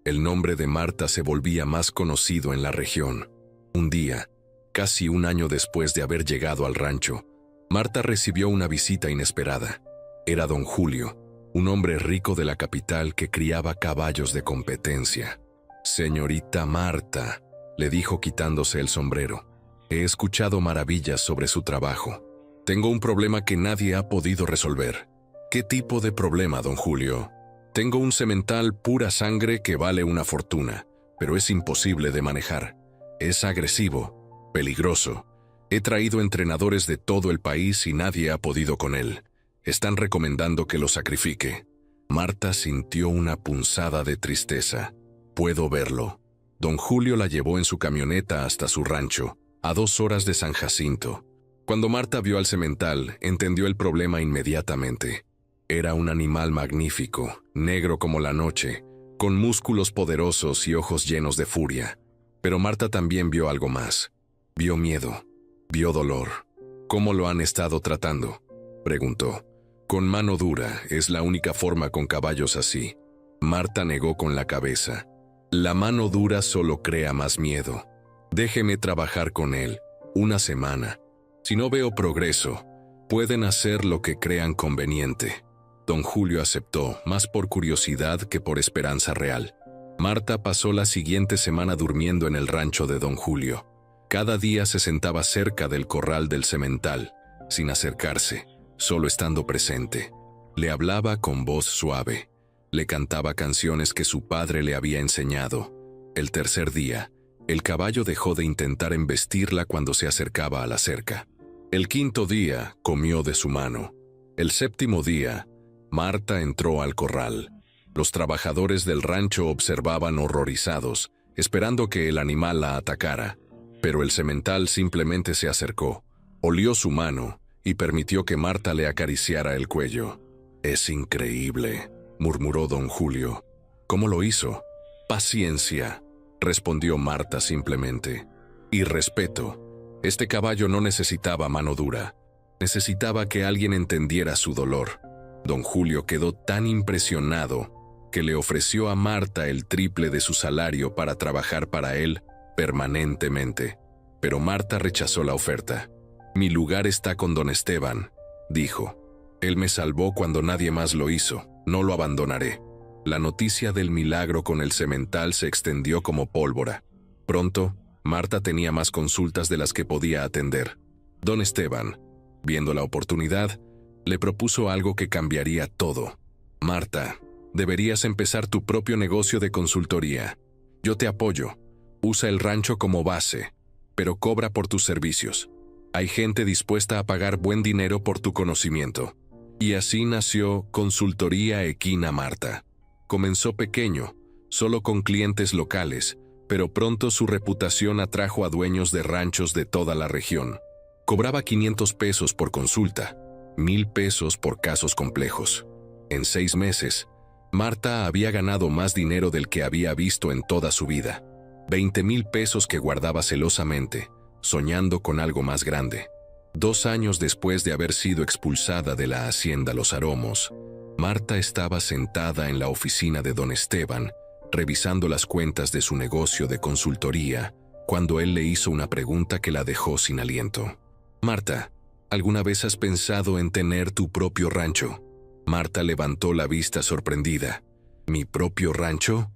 el nombre de Marta se volvía más conocido en la región. Un día, casi un año después de haber llegado al rancho, Marta recibió una visita inesperada. Era don Julio, un hombre rico de la capital que criaba caballos de competencia. «Señorita Marta», le dijo quitándose el sombrero, «he escuchado maravillas sobre su trabajo. Tengo un problema que nadie ha podido resolver». «¿Qué tipo de problema, don Julio?» «Tengo un semental pura sangre que vale una fortuna, pero es imposible de manejar. Es agresivo, peligroso. He traído entrenadores de todo el país y nadie ha podido con él. Están recomendando que lo sacrifique». Marta sintió una punzada de tristeza. «Puedo verlo». Don Julio la llevó en su camioneta hasta su rancho, a 2 horas de San Jacinto. Cuando Marta vio al semental, entendió el problema inmediatamente. Era un animal magnífico, negro como la noche, con músculos poderosos y ojos llenos de furia. Pero Marta también vio algo más. Vio miedo, vio dolor. «¿Cómo lo han estado tratando?», preguntó. «Con mano dura, es la única forma con caballos así. Marta negó con la cabeza. La mano dura solo crea más miedo. Déjeme trabajar con él, 1 semana. Si no veo progreso, pueden hacer lo que crean conveniente. Don Julio aceptó, más por curiosidad que por esperanza real. Marta pasó la siguiente semana durmiendo en el rancho de don Julio. Cada día se sentaba cerca del corral del semental, sin acercarse, solo estando presente. Le hablaba con voz suave. Le cantaba canciones que su padre le había enseñado. El tercer día, el caballo dejó de intentar embestirla cuando se acercaba a la cerca. El quinto día, comió de su mano. El séptimo día, Marta entró al corral. Los trabajadores del rancho observaban horrorizados, esperando que el animal la atacara. Pero el semental simplemente se acercó, olió su mano y permitió que Marta le acariciara el cuello. «Es increíble», murmuró don Julio. «¿Cómo lo hizo?» «Paciencia», respondió Marta simplemente. «Y respeto. Este caballo no necesitaba mano dura. Necesitaba que alguien entendiera su dolor». Don Julio quedó tan impresionado que le ofreció a Marta el triple de su salario para trabajar para él permanentemente. Pero Marta rechazó la oferta. «Mi lugar está con don Esteban», dijo. «Él me salvó cuando nadie más lo hizo. No lo abandonaré». La noticia del milagro con el semental se extendió como pólvora. Pronto, Marta tenía más consultas de las que podía atender. Don Esteban, viendo la oportunidad, le propuso algo que cambiaría todo. «Marta, deberías empezar tu propio negocio de consultoría. Yo te apoyo. Usa el rancho como base, pero cobra por tus servicios. Hay gente dispuesta a pagar buen dinero por tu conocimiento». Y así nació Consultoría Equina Marta. Comenzó pequeño, solo con clientes locales, pero pronto su reputación atrajo a dueños de ranchos de toda la región. Cobraba 500 pesos por consulta, 1,000 pesos por casos complejos. En 6 meses, Marta había ganado más dinero del que había visto en toda su vida. 20,000 pesos que guardaba celosamente, soñando con algo más grande. 2 años después de haber sido expulsada de la hacienda Los Aromos, Marta estaba sentada en la oficina de don Esteban, revisando las cuentas de su negocio de consultoría, cuando él le hizo una pregunta que la dejó sin aliento. «Marta, ¿alguna vez has pensado en tener tu propio rancho?» Marta levantó la vista sorprendida. «¿Mi propio rancho?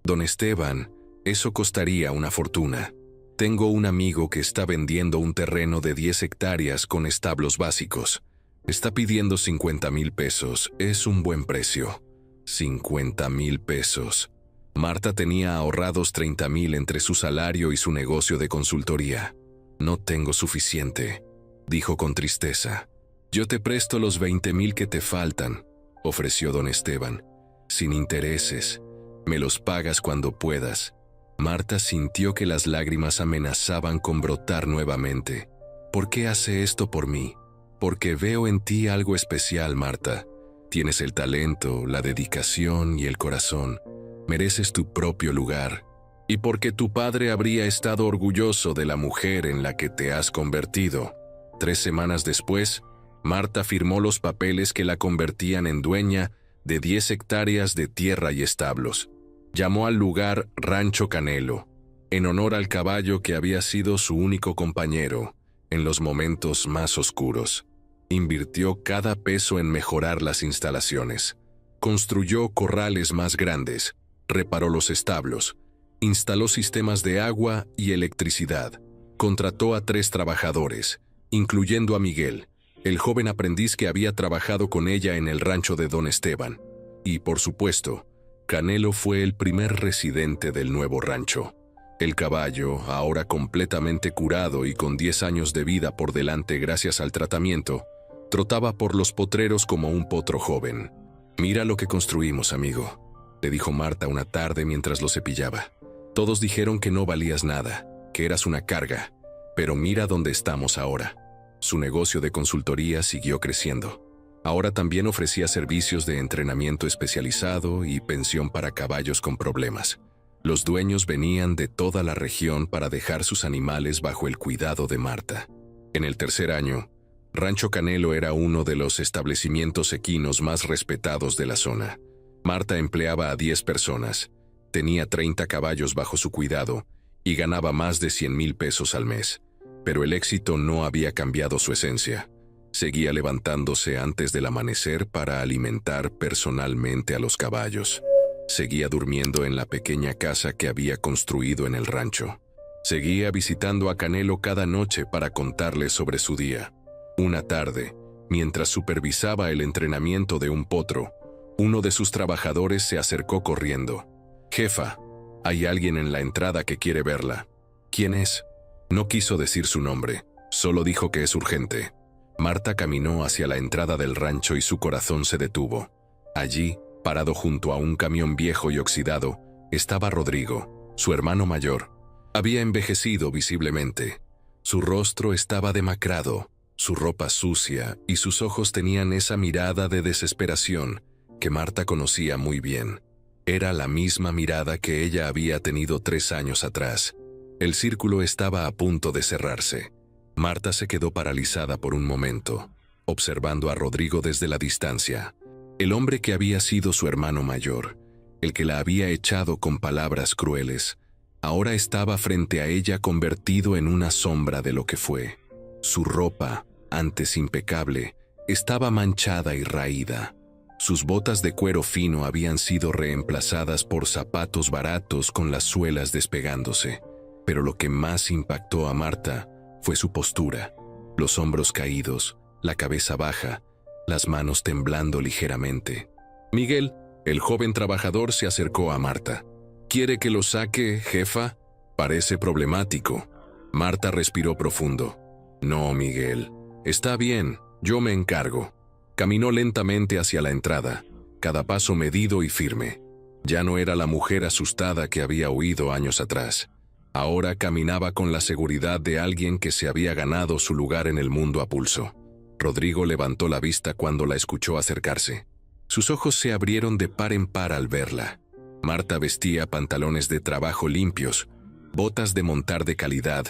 Don Esteban, eso costaría una fortuna. Tengo un amigo que está vendiendo un terreno de 10 hectáreas con establos básicos. Está pidiendo 50,000 pesos. Es un buen precio». 50,000 pesos. Marta tenía ahorrados 30,000 entre su salario y su negocio de consultoría. «No tengo suficiente», dijo con tristeza. «Yo te presto los 20,000 que te faltan», ofreció don Esteban. «Sin intereses. Me los pagas cuando puedas». Marta sintió que las lágrimas amenazaban con brotar nuevamente. «¿Por qué hace esto por mí? Porque veo en ti algo especial, Marta. Tienes el talento, la dedicación y el corazón. Mereces tu propio lugar. Y porque tu padre habría estado orgulloso de la mujer en la que te has convertido». 3 semanas después, Marta firmó los papeles que la convertían en dueña de 10 hectáreas de tierra y establos. Llamó al lugar Rancho Canelo, en honor al caballo que había sido su único compañero en los momentos más oscuros. Invirtió cada peso en mejorar las instalaciones. Construyó corrales más grandes, reparó los establos, instaló sistemas de agua y electricidad, contrató a 3 trabajadores, incluyendo a Miguel, el joven aprendiz que había trabajado con ella en el rancho de don Esteban. Y, por supuesto, Canelo fue el primer residente del nuevo rancho. El caballo, ahora completamente curado y con 10 años de vida por delante gracias al tratamiento, trotaba por los potreros como un potro joven. «Mira lo que construimos, amigo», le dijo Marta una tarde mientras lo cepillaba. «Todos dijeron que no valías nada, que eras una carga, pero mira dónde estamos ahora». Su negocio de consultoría siguió creciendo. Ahora también ofrecía servicios de entrenamiento especializado y pensión para caballos con problemas. Los dueños venían de toda la región para dejar sus animales bajo el cuidado de Marta. En el tercer año, Rancho Canelo era uno de los establecimientos equinos más respetados de la zona. Marta empleaba a 10 personas, tenía 30 caballos bajo su cuidado y ganaba más de 100,000 pesos al mes. Pero el éxito no había cambiado su esencia. Seguía levantándose antes del amanecer para alimentar personalmente a los caballos. Seguía durmiendo en la pequeña casa que había construido en el rancho. Seguía visitando a Canelo cada noche para contarle sobre su día. Una tarde, mientras supervisaba el entrenamiento de un potro, uno de sus trabajadores se acercó corriendo. «Jefa, hay alguien en la entrada que quiere verla». «¿Quién es?». No quiso decir su nombre, solo dijo que es urgente. Marta caminó hacia la entrada del rancho y su corazón se detuvo. Allí, parado junto a un camión viejo y oxidado, estaba Rodrigo, su hermano mayor. Había envejecido visiblemente. Su rostro estaba demacrado, su ropa sucia y sus ojos tenían esa mirada de desesperación que Marta conocía muy bien. Era la misma mirada que ella había tenido 3 años atrás. El círculo estaba a punto de cerrarse. Marta se quedó paralizada por un momento, observando a Rodrigo desde la distancia. El hombre que había sido su hermano mayor, el que la había echado con palabras crueles, ahora estaba frente a ella convertido en una sombra de lo que fue. Su ropa, antes impecable, estaba manchada y raída. Sus botas de cuero fino habían sido reemplazadas por zapatos baratos con las suelas despegándose. Pero lo que más impactó a Marta fue su postura, los hombros caídos, la cabeza baja, las manos temblando ligeramente. Miguel, el joven trabajador, se acercó a Marta. «¿Quiere que lo saque, jefa? Parece problemático». Marta respiró profundo. «No, Miguel. Está bien, yo me encargo». Caminó lentamente hacia la entrada, cada paso medido y firme. Ya no era la mujer asustada que había huido años atrás. Ahora caminaba con la seguridad de alguien que se había ganado su lugar en el mundo a pulso. Rodrigo levantó la vista cuando la escuchó acercarse. Sus ojos se abrieron de par en par al verla. Marta vestía pantalones de trabajo limpios, botas de montar de calidad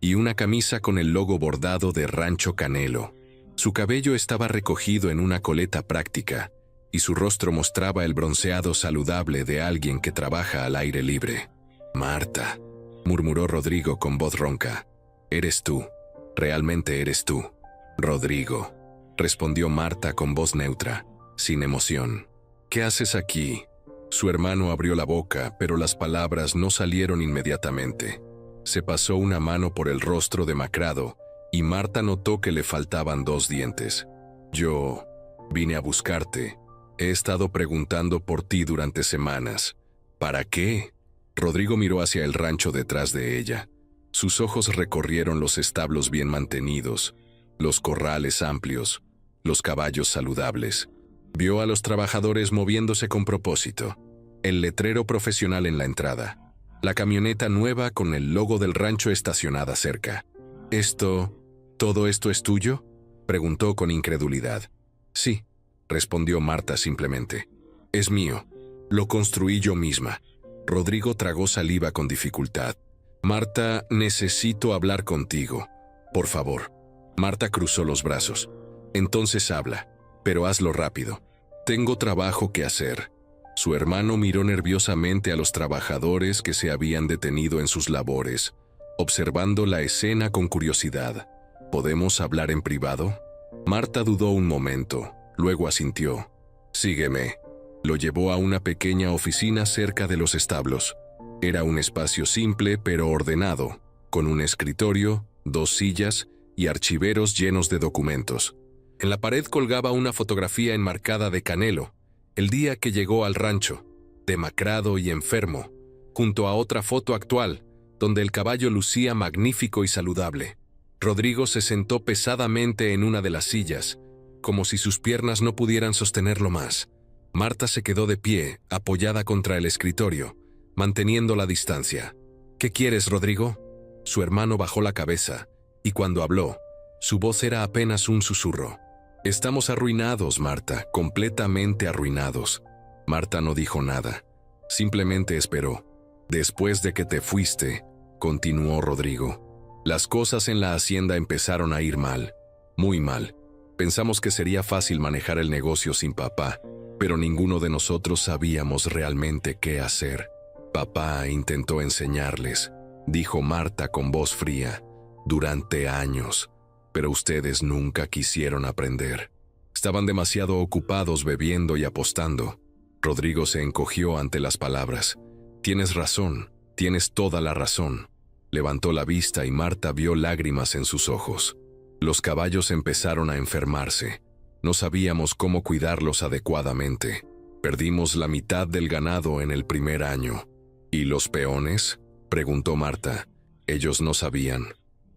y una camisa con el logo bordado de Rancho Canelo. Su cabello estaba recogido en una coleta práctica y su rostro mostraba el bronceado saludable de alguien que trabaja al aire libre. «Marta», murmuró Rodrigo con voz ronca. «Eres tú, realmente eres tú». «Rodrigo», respondió Marta con voz neutra, sin emoción. «¿Qué haces aquí?». Su hermano abrió la boca, pero las palabras no salieron inmediatamente. Se pasó una mano por el rostro demacrado y Marta notó que le faltaban 2 dientes. «Yo vine a buscarte. He estado preguntando por ti durante semanas». «¿Para qué?». Rodrigo miró hacia el rancho detrás de ella. Sus ojos recorrieron los establos bien mantenidos, los corrales amplios, los caballos saludables. Vio a los trabajadores moviéndose con propósito, el letrero profesional en la entrada, la camioneta nueva con el logo del rancho estacionada cerca. ¿Todo esto es tuyo?», preguntó con incredulidad. «Sí», respondió Marta simplemente. «Es mío. Lo construí yo misma». Rodrigo tragó saliva con dificultad. «Marta, necesito hablar contigo. Por favor». Marta cruzó los brazos. «Entonces habla, pero hazlo rápido. Tengo trabajo que hacer». Su hermano miró nerviosamente a los trabajadores que se habían detenido en sus labores, observando la escena con curiosidad. «¿Podemos hablar en privado?». Marta dudó un momento, luego asintió. «Sígueme». Lo llevó a una pequeña oficina cerca de los establos. Era un espacio simple pero ordenado, con un escritorio, 2 sillas y archiveros llenos de documentos. En la pared colgaba una fotografía enmarcada de Canelo, el día que llegó al rancho, demacrado y enfermo, junto a otra foto actual, donde el caballo lucía magnífico y saludable. Rodrigo se sentó pesadamente en una de las sillas, como si sus piernas no pudieran sostenerlo más. Marta se quedó de pie, apoyada contra el escritorio, manteniendo la distancia. «¿Qué quieres, Rodrigo?». Su hermano bajó la cabeza, y cuando habló, su voz era apenas un susurro. «Estamos arruinados, Marta, completamente arruinados». Marta no dijo nada, simplemente esperó. «Después de que te fuiste», continuó Rodrigo, «las cosas en la hacienda empezaron a ir mal, muy mal. Pensamos que sería fácil manejar el negocio sin papá, pero ninguno de nosotros sabíamos realmente qué hacer. Papá intentó enseñarles, dijo Marta con voz fría, durante años, pero ustedes nunca quisieron aprender. Estaban demasiado ocupados bebiendo y apostando. Rodrigo se encogió ante las palabras. Tienes razón, tienes toda la razón. Levantó la vista y Marta vio lágrimas en sus ojos. Los caballos empezaron a enfermarse. No sabíamos cómo cuidarlos adecuadamente. Perdimos la mitad del ganado en el primer año. ¿Y los peones?, preguntó Marta. Ellos no sabían.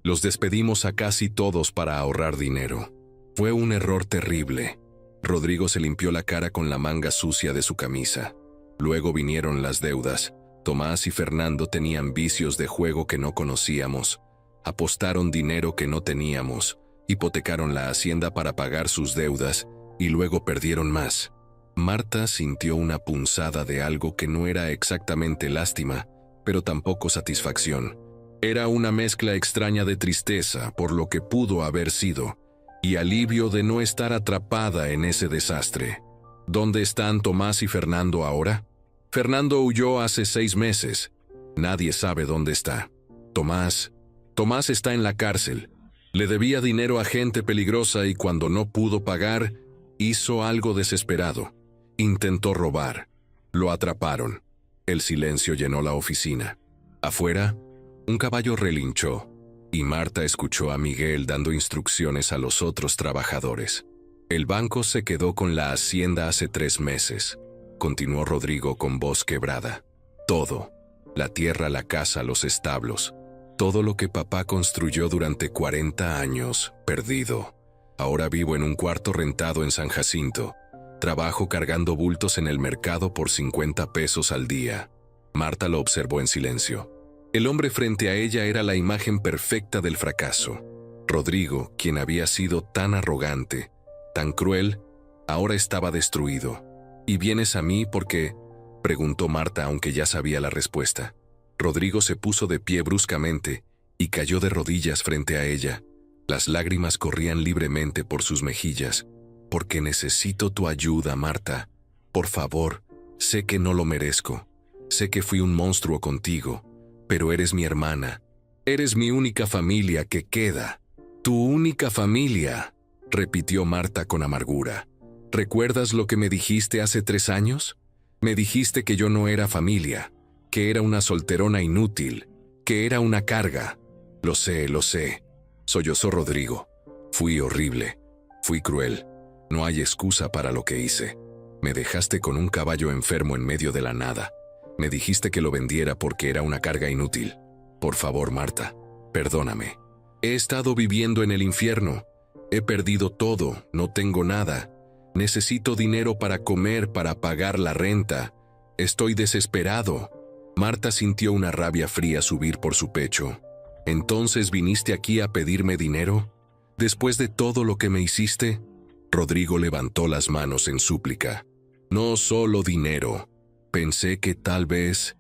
Los despedimos a casi todos para ahorrar dinero. Fue un error terrible. Rodrigo se limpió la cara con la manga sucia de su camisa. Luego vinieron las deudas. Tomás y Fernando tenían vicios de juego que no conocíamos. Apostaron dinero que no teníamos. Hipotecaron la hacienda para pagar sus deudas y luego perdieron más. Marta sintió una punzada de algo que no era exactamente lástima, pero tampoco satisfacción. Era una mezcla extraña de tristeza por lo que pudo haber sido y alivio de no estar atrapada en ese desastre. ¿Dónde están Tomás y Fernando ahora? Fernando huyó hace 6 meses. Nadie sabe dónde está. Tomás está en la cárcel. Le debía dinero a gente peligrosa y cuando no pudo pagar, hizo algo desesperado. Intentó robar. Lo atraparon. El silencio llenó la oficina. Afuera, un caballo relinchó, y Marta escuchó a Miguel dando instrucciones a los otros trabajadores. El banco se quedó con la hacienda hace 3 meses, continuó Rodrigo con voz quebrada. Todo, la tierra, la casa, los establos, todo lo que papá construyó durante 40 años, perdido. Ahora vivo en un cuarto rentado en San Jacinto. Trabajo cargando bultos en el mercado por 50 pesos al día. Marta lo observó en silencio. El hombre frente a ella era la imagen perfecta del fracaso. Rodrigo, quien había sido tan arrogante, tan cruel, ahora estaba destruido. ¿Y vienes a mí porque?, preguntó Marta, aunque ya sabía la respuesta. Rodrigo se puso de pie bruscamente y cayó de rodillas frente a ella. Las lágrimas corrían libremente por sus mejillas. Porque necesito tu ayuda, Marta. Por favor, sé que no lo merezco. Sé que fui un monstruo contigo, pero eres mi hermana. Eres mi única familia que queda. Tu única familia, repitió Marta con amargura. ¿Recuerdas lo que me dijiste hace 3 años? Me dijiste que yo no era familia, que era una solterona inútil, que era una carga. Lo sé, sollozó Rodrigo. Fui horrible, fui cruel. No hay excusa para lo que hice. Me dejaste con un caballo enfermo en medio de la nada. Me dijiste que lo vendiera porque era una carga inútil. Por favor, Marta, perdóname. He estado viviendo en el infierno. He perdido todo, no tengo nada. Necesito dinero para comer, para pagar la renta. Estoy desesperado. Marta sintió una rabia fría subir por su pecho. ¿Entonces viniste aquí a pedirme dinero? ¿Después de todo lo que me hiciste? Rodrigo levantó las manos en súplica. No solo dinero. Pensé que tal vez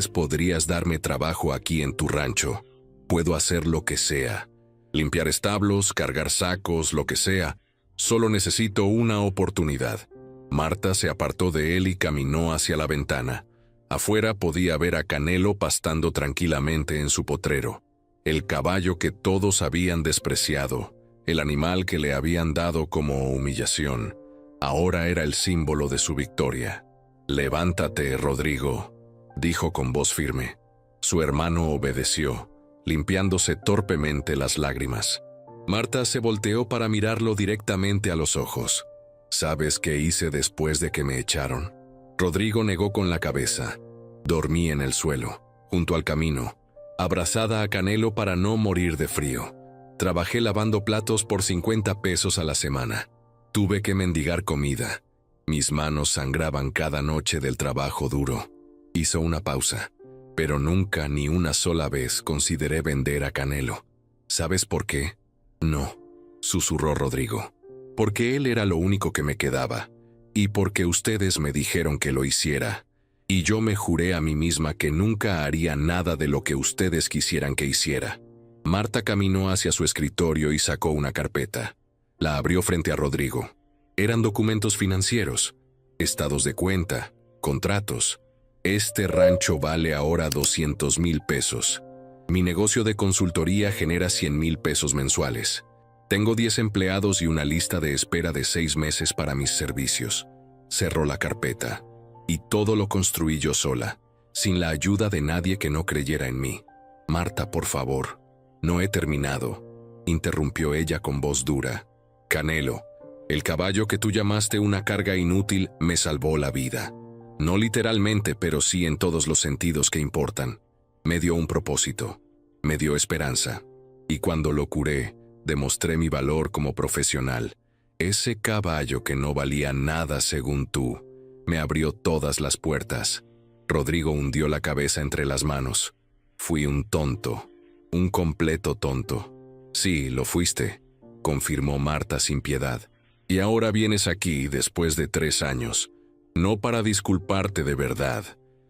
podrías darme trabajo aquí en tu rancho. Puedo hacer lo que sea. Limpiar establos, cargar sacos, lo que sea. Solo necesito una oportunidad. Marta se apartó de él y caminó hacia la ventana. Afuera podía ver a Canelo pastando tranquilamente en su potrero. El caballo que todos habían despreciado, el animal que le habían dado como humillación, ahora era el símbolo de su victoria. «Levántate, Rodrigo», dijo con voz firme. Su hermano obedeció, limpiándose torpemente las lágrimas. Marta se volteó para mirarlo directamente a los ojos. ¿Sabes qué hice después de que me echaron? Rodrigo negó con la cabeza. Dormí en el suelo, junto al camino, abrazada a Canelo para no morir de frío. Trabajé lavando platos por 50 pesos a la semana. Tuve que mendigar comida. Mis manos sangraban cada noche del trabajo duro. Hizo una pausa, pero nunca ni una sola vez consideré vender a Canelo. ¿Sabes por qué? No, susurró Rodrigo. Porque él era lo único que me quedaba, y porque ustedes me dijeron que lo hiciera. Y yo me juré a mí misma que nunca haría nada de lo que ustedes quisieran que hiciera. Marta caminó hacia su escritorio y sacó una carpeta. La abrió frente a Rodrigo. Eran documentos financieros. estados de cuenta, contratos. Este rancho vale ahora 200,000 pesos. Mi negocio de consultoría genera 100,000 pesos mensuales. Tengo 10 empleados y una lista de espera de 6 meses para mis servicios. Cerró la carpeta. Y todo lo construí yo sola, sin la ayuda de nadie que no creyera en mí. Marta, por favor. No he terminado, interrumpió ella con voz dura. Canelo, el caballo que tú llamaste una carga inútil me salvó la vida. No literalmente, pero sí en todos los sentidos que importan. Me dio un propósito, me dio esperanza. Y cuando lo curé, demostré mi valor como profesional. Ese caballo que no valía nada según tú, me abrió todas las puertas. Rodrigo hundió la cabeza entre las manos. Fui un tonto, un completo tonto. Sí, lo fuiste, confirmó Marta sin piedad. Y ahora vienes aquí después de 3 años, no para disculparte de verdad,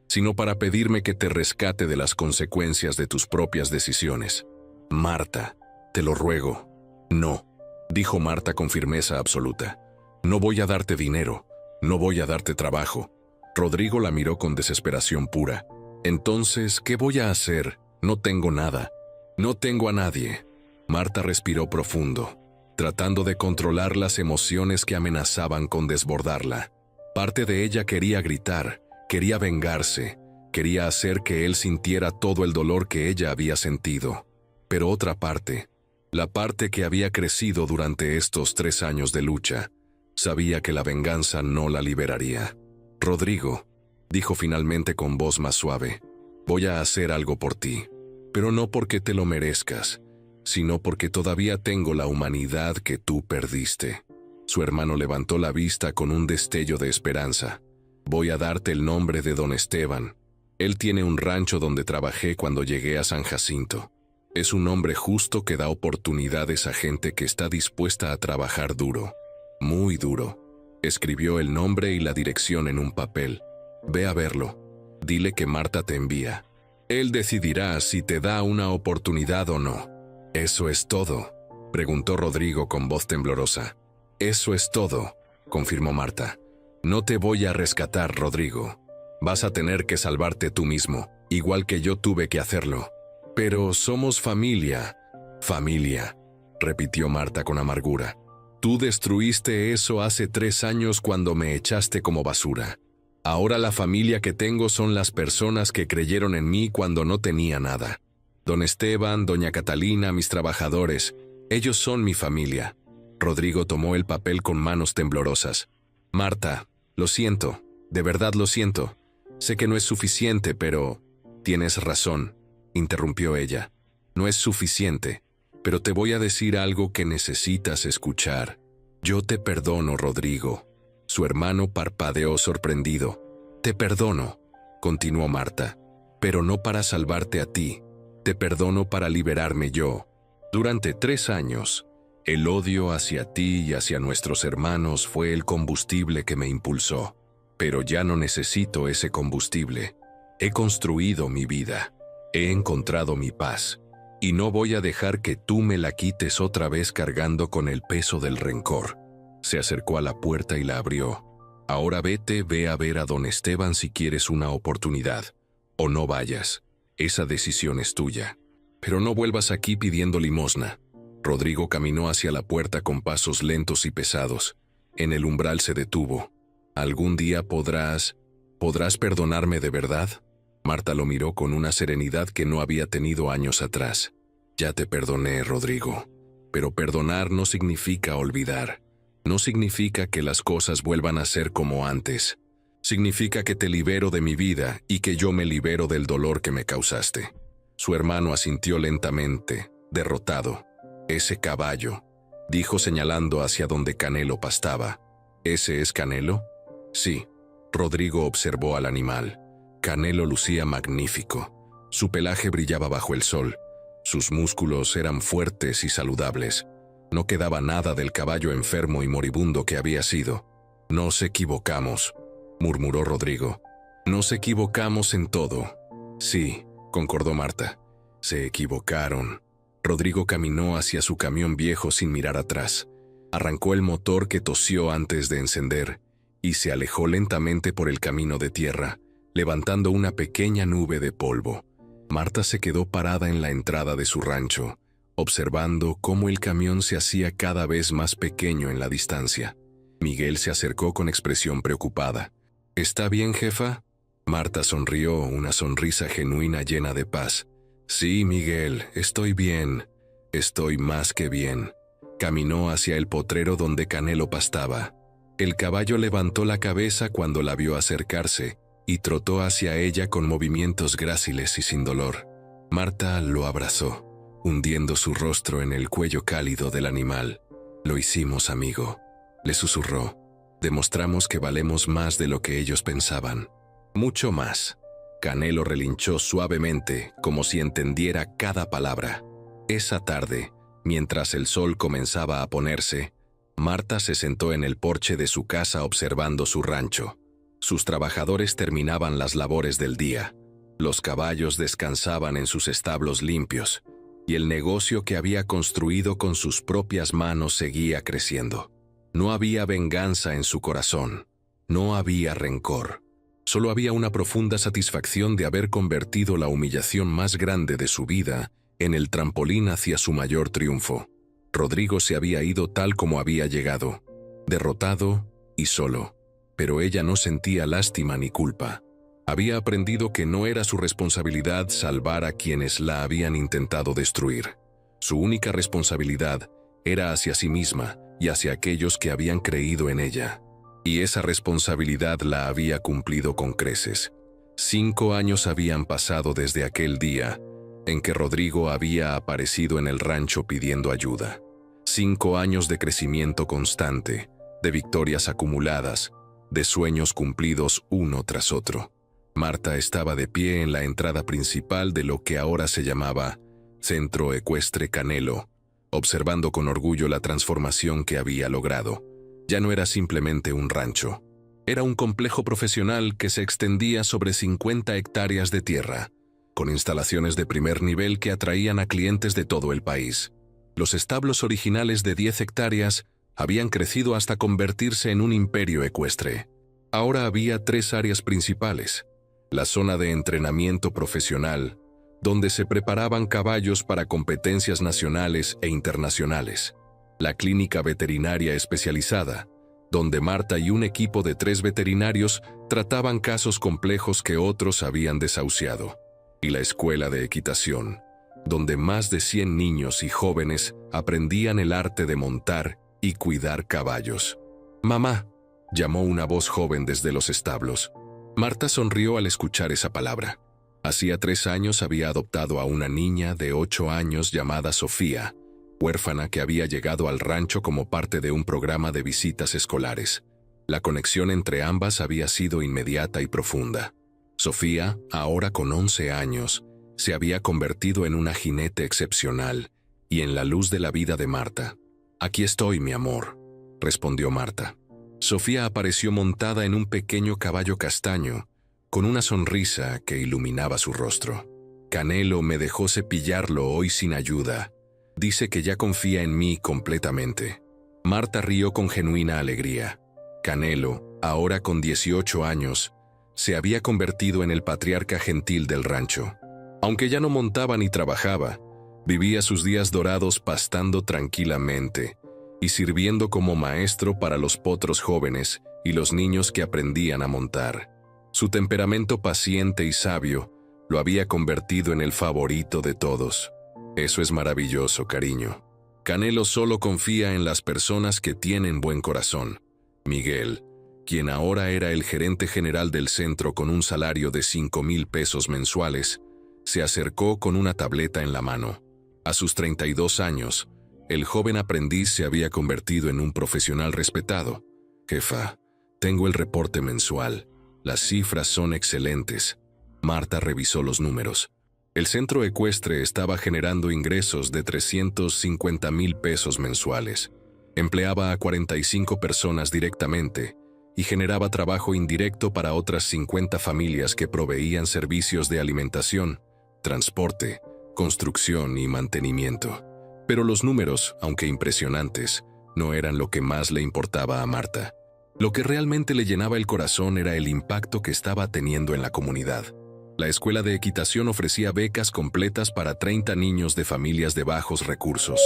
sino para pedirme que te rescate de las consecuencias de tus propias decisiones. Marta, te lo ruego. No, dijo Marta con firmeza absoluta. No voy a darte dinero, no voy a darte trabajo. Rodrigo la miró con desesperación pura. Entonces, ¿qué voy a hacer? No tengo nada. No tengo a nadie. Marta respiró profundo, tratando de controlar las emociones que amenazaban con desbordarla. Parte de ella quería gritar, quería vengarse, quería hacer que él sintiera todo el dolor que ella había sentido. Pero otra parte, la parte que había crecido durante estos 3 años de lucha, sabía que la venganza no la liberaría. Rodrigo, dijo finalmente con voz más suave, voy a hacer algo por ti, pero no porque te lo merezcas, sino porque todavía tengo la humanidad que tú perdiste. Su hermano levantó la vista con un destello de esperanza. Voy a darte el nombre de don Esteban. Él tiene un rancho donde trabajé cuando llegué a San Jacinto. Es un hombre justo que da oportunidades a gente que está dispuesta a trabajar duro, muy duro. Escribió el nombre y la dirección en un papel. Ve a verlo. Dile que Marta te envía. Él decidirá si te da una oportunidad o no. ¿Eso es todo?, preguntó Rodrigo con voz temblorosa. Eso es todo, confirmó Marta. No te voy a rescatar, Rodrigo. Vas a tener que salvarte tú mismo, igual que yo tuve que hacerlo. Pero somos familia. Familia, repitió Marta con amargura. Tú destruiste eso hace 3 años cuando me echaste como basura. Ahora la familia que tengo son las personas que creyeron en mí cuando no tenía nada. Don Esteban, doña Catalina, mis trabajadores, ellos son mi familia. Rodrigo tomó el papel con manos temblorosas. Marta, lo siento, de verdad lo siento. Sé que no es suficiente, pero... Tienes razón, interrumpió ella. No es suficiente, pero te voy a decir algo que necesitas escuchar. Yo te perdono, Rodrigo. Su hermano parpadeó sorprendido. Te perdono, continuó Marta, pero no para salvarte a ti. Te perdono para liberarme yo. Durante 3 años, el odio hacia ti y hacia nuestros hermanos fue el combustible que me impulsó. Pero ya no necesito ese combustible. He construido mi vida. He encontrado mi paz. Y no voy a dejar que tú me la quites otra vez cargando con el peso del rencor. Se acercó a la puerta y la abrió. Ahora vete, ve a ver a don Esteban si quieres una oportunidad. O no vayas. Esa decisión es tuya. Pero no vuelvas aquí pidiendo limosna. Rodrigo caminó hacia la puerta con pasos lentos y pesados. En el umbral se detuvo. ¿Algún día podrás perdonarme de verdad? Marta lo miró con una serenidad que no había tenido años atrás. Ya te perdoné, Rodrigo. Pero perdonar no significa olvidar. No significa que las cosas vuelvan a ser como antes. Significa que te libero de mi vida y que yo me libero del dolor que me causaste. Su hermano asintió lentamente, derrotado. Ese caballo, dijo señalando hacia donde Canelo pastaba. ¿Ese es Canelo? Sí. Rodrigo observó al animal. Canelo lucía magnífico. Su pelaje brillaba bajo el sol. Sus músculos eran fuertes y saludables. No quedaba nada del caballo enfermo y moribundo que había sido. Nos equivocamos, murmuró Rodrigo. Nos equivocamos en todo. Sí, concordó Marta. Se equivocaron. Rodrigo caminó hacia su camión viejo sin mirar atrás. Arrancó el motor que tosió antes de encender y se alejó lentamente por el camino de tierra, levantando una pequeña nube de polvo. Marta se quedó parada en la entrada de su rancho, observando cómo el camión se hacía cada vez más pequeño en la distancia. Miguel se acercó con expresión preocupada. ¿Está bien, jefa? Marta sonrió, una sonrisa genuina llena de paz. Sí, Miguel, estoy bien. Estoy más que bien. Caminó hacia el potrero donde Canelo pastaba. El caballo levantó la cabeza cuando la vio acercarse y trotó hacia ella con movimientos gráciles y sin dolor. Marta lo abrazó, hundiendo su rostro en el cuello cálido del animal. Lo hicimos, amigo, le susurró. Demostramos que valemos más de lo que ellos pensaban. Mucho más. Canelo relinchó suavemente, como si entendiera cada palabra. Esa tarde, mientras el sol comenzaba a ponerse, Marta se sentó en el porche de su casa observando su rancho. Sus trabajadores terminaban las labores del día. Los caballos descansaban en sus establos limpios, y el negocio que había construido con sus propias manos seguía creciendo. No había venganza en su corazón, no había rencor. Solo había una profunda satisfacción de haber convertido la humillación más grande de su vida en el trampolín hacia su mayor triunfo. Rodrigo se había ido tal como había llegado, derrotado y solo, pero ella no sentía lástima ni culpa. Había aprendido que no era su responsabilidad salvar a quienes la habían intentado destruir. Su única responsabilidad era hacia sí misma y hacia aquellos que habían creído en ella. Y esa responsabilidad la había cumplido con creces. 5 años habían pasado desde aquel día en que Rodrigo había aparecido en el rancho pidiendo ayuda. 5 años de crecimiento constante, de victorias acumuladas, de sueños cumplidos uno tras otro. Marta estaba de pie en la entrada principal de lo que ahora se llamaba Centro Ecuestre Canelo, observando con orgullo la transformación que había logrado. Ya no era simplemente un rancho. Era un complejo profesional que se extendía sobre 50 hectáreas de tierra, con instalaciones de primer nivel que atraían a clientes de todo el país. Los establos originales de 10 hectáreas habían crecido hasta convertirse en un imperio ecuestre. Ahora había 3 áreas principales: la zona de entrenamiento profesional, donde se preparaban caballos para competencias nacionales e internacionales; la clínica veterinaria especializada, donde Marta y un equipo de 3 veterinarios trataban casos complejos que otros habían desahuciado; y la escuela de equitación, donde más de 100 niños y jóvenes aprendían el arte de montar y cuidar caballos. «Mamá», llamó una voz joven desde los establos. Marta sonrió al escuchar esa palabra. Hacía 3 años había adoptado a una niña de 8 años llamada Sofía, huérfana que había llegado al rancho como parte de un programa de visitas escolares. La conexión entre ambas había sido inmediata y profunda. Sofía, ahora con 11 años, se había convertido en una jinete excepcional y en la luz de la vida de Marta. «Aquí estoy, mi amor», respondió Marta. Sofía apareció montada en un pequeño caballo castaño, con una sonrisa que iluminaba su rostro. «Canelo me dejó cepillarlo hoy sin ayuda. Dice que ya confía en mí completamente». Marta rió con genuina alegría. Canelo, ahora con 18 años, se había convertido en el patriarca gentil del rancho. Aunque ya no montaba ni trabajaba, vivía sus días dorados pastando tranquilamente y sirviendo como maestro para los potros jóvenes y los niños que aprendían a montar. Su temperamento paciente y sabio lo había convertido en el favorito de todos. Eso es maravilloso, cariño. Canelo solo confía en las personas que tienen buen corazón. Miguel, quien ahora era el gerente general del centro con un salario de 5,000 pesos mensuales, se acercó con una tableta en la mano. A sus 32 años, el joven aprendiz se había convertido en un profesional respetado. «Jefa, tengo el reporte mensual. Las cifras son excelentes». Marta revisó los números. El centro ecuestre estaba generando ingresos de 350,000 pesos mensuales. Empleaba a 45 personas directamente y generaba trabajo indirecto para otras 50 familias que proveían servicios de alimentación, transporte, construcción y mantenimiento. Pero los números, aunque impresionantes, no eran lo que más le importaba a Marta. Lo que realmente le llenaba el corazón era el impacto que estaba teniendo en la comunidad. La escuela de equitación ofrecía becas completas para 30 niños de familias de bajos recursos.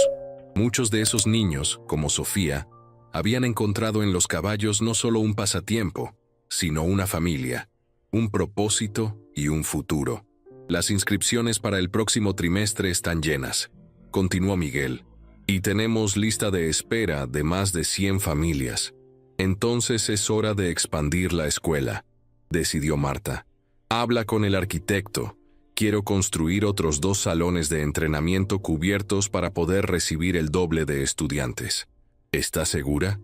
Muchos de esos niños, como Sofía, habían encontrado en los caballos no solo un pasatiempo, sino una familia, un propósito y un futuro. Las inscripciones para el próximo trimestre están llenas, continuó Miguel, y tenemos lista de espera de más de 100 familias. Entonces es hora de expandir la escuela, decidió Marta. Habla con el arquitecto. Quiero construir otros 2 salones de entrenamiento cubiertos para poder recibir el doble de estudiantes. ¿Estás segura?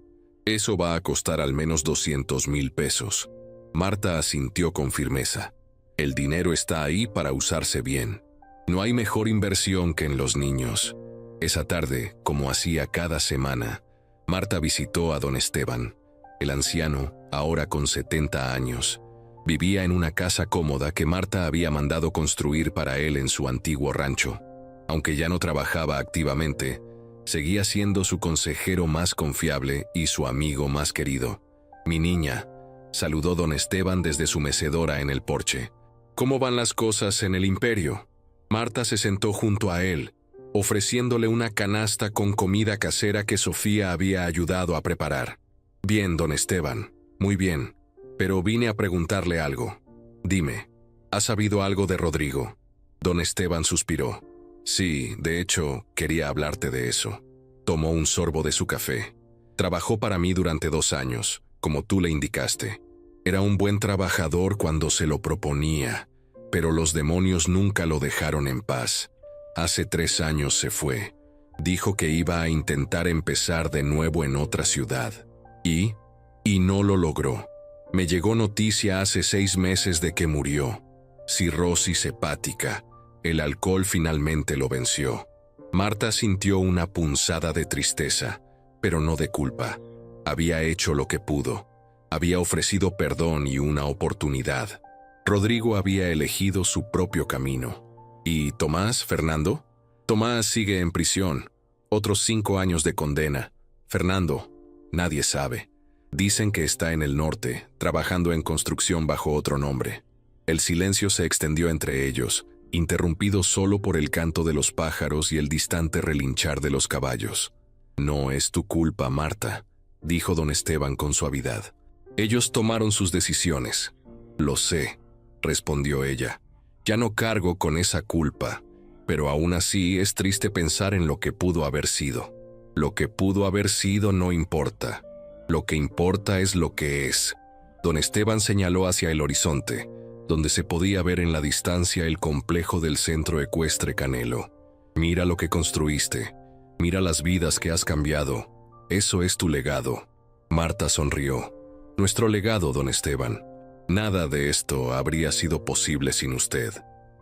Eso va a costar al menos 200,000 pesos. Marta asintió con firmeza. El dinero está ahí para usarse bien. No hay mejor inversión que en los niños. Esa tarde, como hacía cada semana, Marta visitó a don Esteban. El anciano, ahora con 70 años, vivía en una casa cómoda que Marta había mandado construir para él en su antiguo rancho. Aunque ya no trabajaba activamente, seguía siendo su consejero más confiable y su amigo más querido. «Mi niña», saludó don Esteban desde su mecedora en el porche. «¿Cómo van las cosas en el imperio?» Marta se sentó junto a él, ofreciéndole una canasta con comida casera que Sofía había ayudado a preparar. «Bien, don Esteban, muy bien, pero vine a preguntarle algo. Dime, ¿has sabido algo de Rodrigo?» Don Esteban suspiró. «Sí, de hecho, quería hablarte de eso». Tomó un sorbo de su café. «Trabajó para mí durante 2 años, como tú le indicaste. Era un buen trabajador cuando se lo proponía, pero los demonios nunca lo dejaron en paz. Hace 3 años se fue. Dijo que iba a intentar empezar de nuevo en otra ciudad. Y no lo logró. Me llegó noticia hace 6 meses de que murió. Cirrosis hepática. El alcohol finalmente lo venció». Marta sintió una punzada de tristeza, pero no de culpa. Había hecho lo que pudo. Había ofrecido perdón y una oportunidad. Rodrigo había elegido su propio camino. ¿Y Tomás, Fernando? Tomás sigue en prisión. Otros 5 años de condena. Fernando, nadie sabe. Dicen que está en el norte, trabajando en construcción bajo otro nombre. El silencio se extendió entre ellos, interrumpido solo por el canto de los pájaros y el distante relinchar de los caballos. «No es tu culpa, Marta», dijo don Esteban con suavidad. «Ellos tomaron sus decisiones». «Lo sé», respondió ella. «Ya no cargo con esa culpa, pero aún así es triste pensar en lo que pudo haber sido. Lo que pudo haber sido no importa. Lo que importa es lo que es». Don Esteban señaló hacia el horizonte, donde se podía ver en la distancia el complejo del Centro Ecuestre Canelo. «Mira lo que construiste. Mira las vidas que has cambiado. Eso es tu legado». Marta sonrió. «Nuestro legado, don Esteban. Nada de esto habría sido posible sin usted.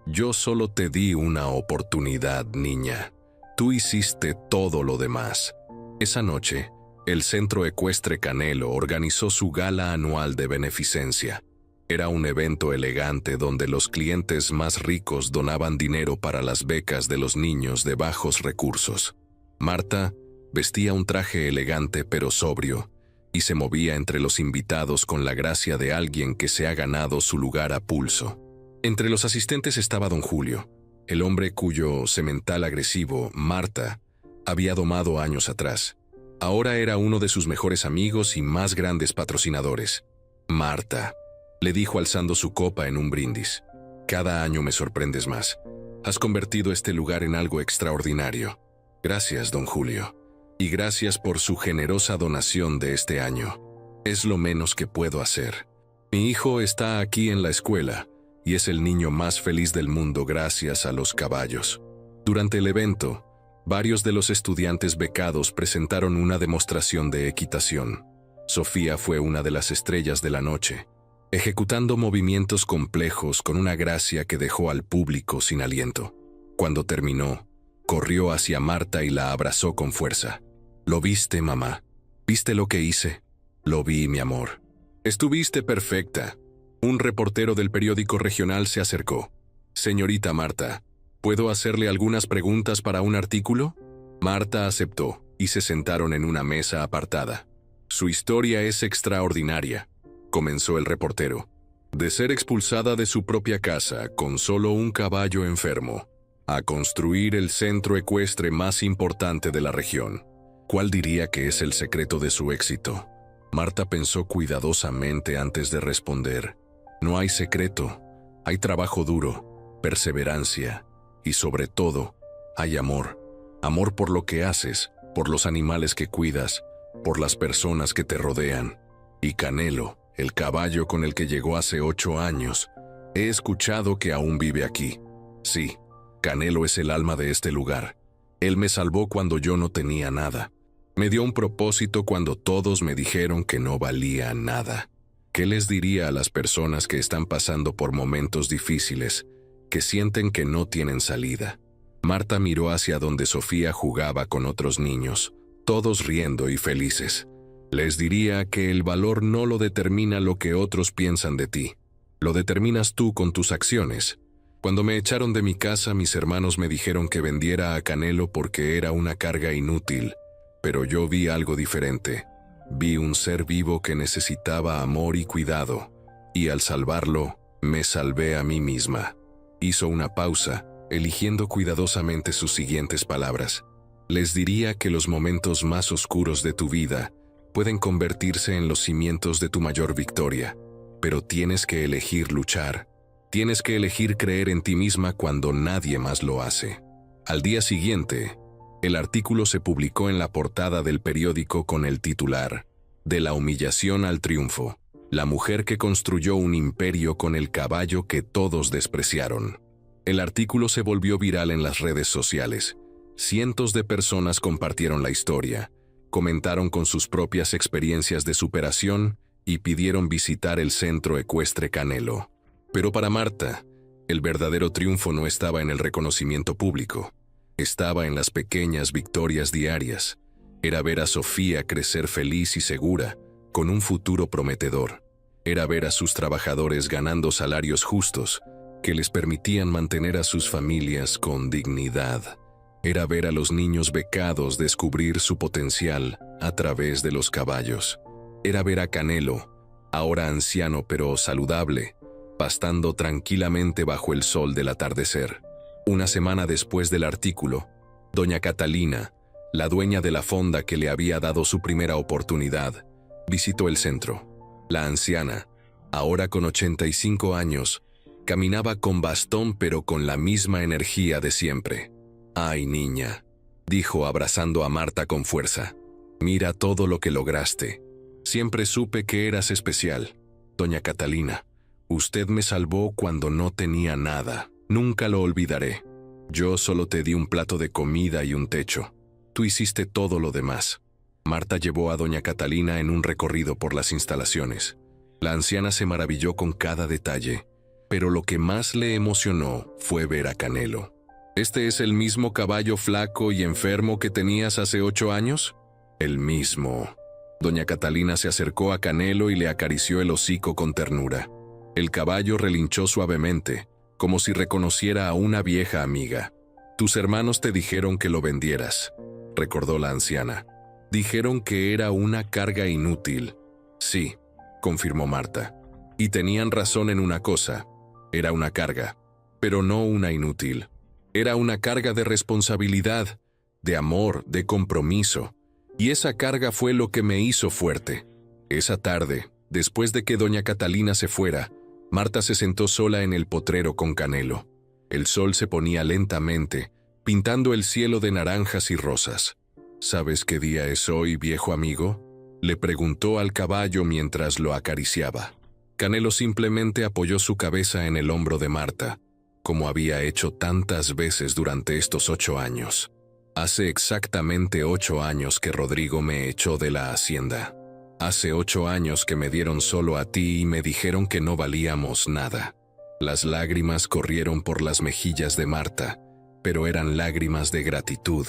Yo solo te di una oportunidad, niña. Tú hiciste todo lo demás». Esa noche, el Centro Ecuestre Canelo organizó su gala anual de beneficencia. Era un evento elegante donde los clientes más ricos donaban dinero para las becas de los niños de bajos recursos. Marta vestía un traje elegante pero sobrio y se movía entre los invitados con la gracia de alguien que se ha ganado su lugar a pulso. Entre los asistentes estaba don Julio, el hombre cuyo semental agresivo, Marta, había domado años atrás. Ahora era uno de sus mejores amigos y más grandes patrocinadores. «Marta», le dijo alzando su copa en un brindis, «cada año me sorprendes más. Has convertido este lugar en algo extraordinario. Gracias, don Julio. Y gracias por su generosa donación de este año. Es lo menos que puedo hacer. Mi hijo está aquí en la escuela y es el niño más feliz del mundo gracias a los caballos». Durante el evento, varios de los estudiantes becados presentaron una demostración de equitación. Sofía fue una de las estrellas de la noche, ejecutando movimientos complejos con una gracia que dejó al público sin aliento. Cuando terminó, corrió hacia Marta y la abrazó con fuerza. «¿Lo viste, mamá? ¿Viste lo que hice?» «Lo vi, mi amor». «Estuviste perfecta». Un reportero del periódico regional se acercó. «Señorita Marta, ¿puedo hacerle algunas preguntas para un artículo?» Marta aceptó y se sentaron en una mesa apartada. Su historia es extraordinaria, comenzó el reportero. De ser expulsada de su propia casa con solo un caballo enfermo, a construir el centro ecuestre más importante de la región. ¿Cuál diría que es el secreto de su éxito? Marta pensó cuidadosamente antes de responder. No hay secreto, hay trabajo duro, perseverancia y sobre todo, hay amor. Amor por lo que haces, por los animales que cuidas, por las personas que te rodean. Y Canelo, el caballo con el que llegó hace 8 años, he escuchado que aún vive aquí. Sí, Canelo es el alma de este lugar. Él me salvó cuando yo no tenía nada. Me dio un propósito cuando todos me dijeron que no valía nada. ¿Qué les diría a las personas que están pasando por momentos difíciles, que sienten que no tienen salida? Marta miró hacia donde Sofía jugaba con otros niños, todos riendo y felices. Les diría que el valor no lo determina lo que otros piensan de ti. Lo determinas tú con tus acciones. Cuando me echaron de mi casa, mis hermanos me dijeron que vendiera a Canelo porque era una carga inútil. Pero yo vi algo diferente. Vi un ser vivo que necesitaba amor y cuidado. Y al salvarlo, me salvé a mí misma. Hizo una pausa, eligiendo cuidadosamente sus siguientes palabras. Les diría que los momentos más oscuros de tu vida pueden convertirse en los cimientos de tu mayor victoria, pero tienes que elegir luchar. Tienes que elegir creer en ti misma cuando nadie más lo hace. Al día siguiente, el artículo se publicó en la portada del periódico con el titular: De la humillación al triunfo, la mujer que construyó un imperio con el caballo que todos despreciaron. El artículo se volvió viral en las redes sociales. Cientos de personas compartieron la historia, comentaron con sus propias experiencias de superación y pidieron visitar el centro ecuestre Canelo. Pero para Marta, el verdadero triunfo no estaba en el reconocimiento público, estaba en las pequeñas victorias diarias. Era ver a Sofía crecer feliz y segura, con un futuro prometedor. Era ver a sus trabajadores ganando salarios justos, que les permitían mantener a sus familias con dignidad. Era ver a los niños becados descubrir su potencial a través de los caballos. Era ver a Canelo, ahora anciano pero saludable, pastando tranquilamente bajo el sol del atardecer. Una semana después del artículo, doña Catalina, la dueña de la fonda que le había dado su primera oportunidad, visitó el centro. La anciana, ahora con 85 años, caminaba con bastón pero con la misma energía de siempre. «Ay, niña», dijo abrazando a Marta con fuerza. «Mira todo lo que lograste. Siempre supe que eras especial. Doña Catalina, usted me salvó cuando no tenía nada. Nunca lo olvidaré. Yo solo te di un plato de comida y un techo. Tú hiciste todo lo demás». Marta llevó a doña Catalina en un recorrido por las instalaciones. La anciana se maravilló con cada detalle, pero lo que más le emocionó fue ver a Canelo. «¿Este es el mismo caballo flaco y enfermo que tenías hace 8 años?» «El mismo». Doña Catalina se acercó a Canelo y le acarició el hocico con ternura. El caballo relinchó suavemente, como si reconociera a una vieja amiga. «Tus hermanos te dijeron que lo vendieras», recordó la anciana. «Dijeron que era una carga inútil». «Sí», confirmó Marta. «Y tenían razón en una cosa. Era una carga, pero no una inútil. Era una carga de responsabilidad, de amor, de compromiso. Y esa carga fue lo que me hizo fuerte». Esa tarde, después de que doña Catalina se fuera, Marta se sentó sola en el potrero con Canelo. El sol se ponía lentamente, pintando el cielo de naranjas y rosas. «¿Sabes qué día es hoy, viejo amigo?», le preguntó al caballo mientras lo acariciaba. Canelo simplemente apoyó su cabeza en el hombro de Marta, como había hecho tantas veces durante estos 8 años. «Hace exactamente 8 años que Rodrigo me echó de la hacienda. Hace 8 años que me dieron solo a ti y me dijeron que no valíamos nada». Las lágrimas corrieron por las mejillas de Marta, pero eran lágrimas de gratitud,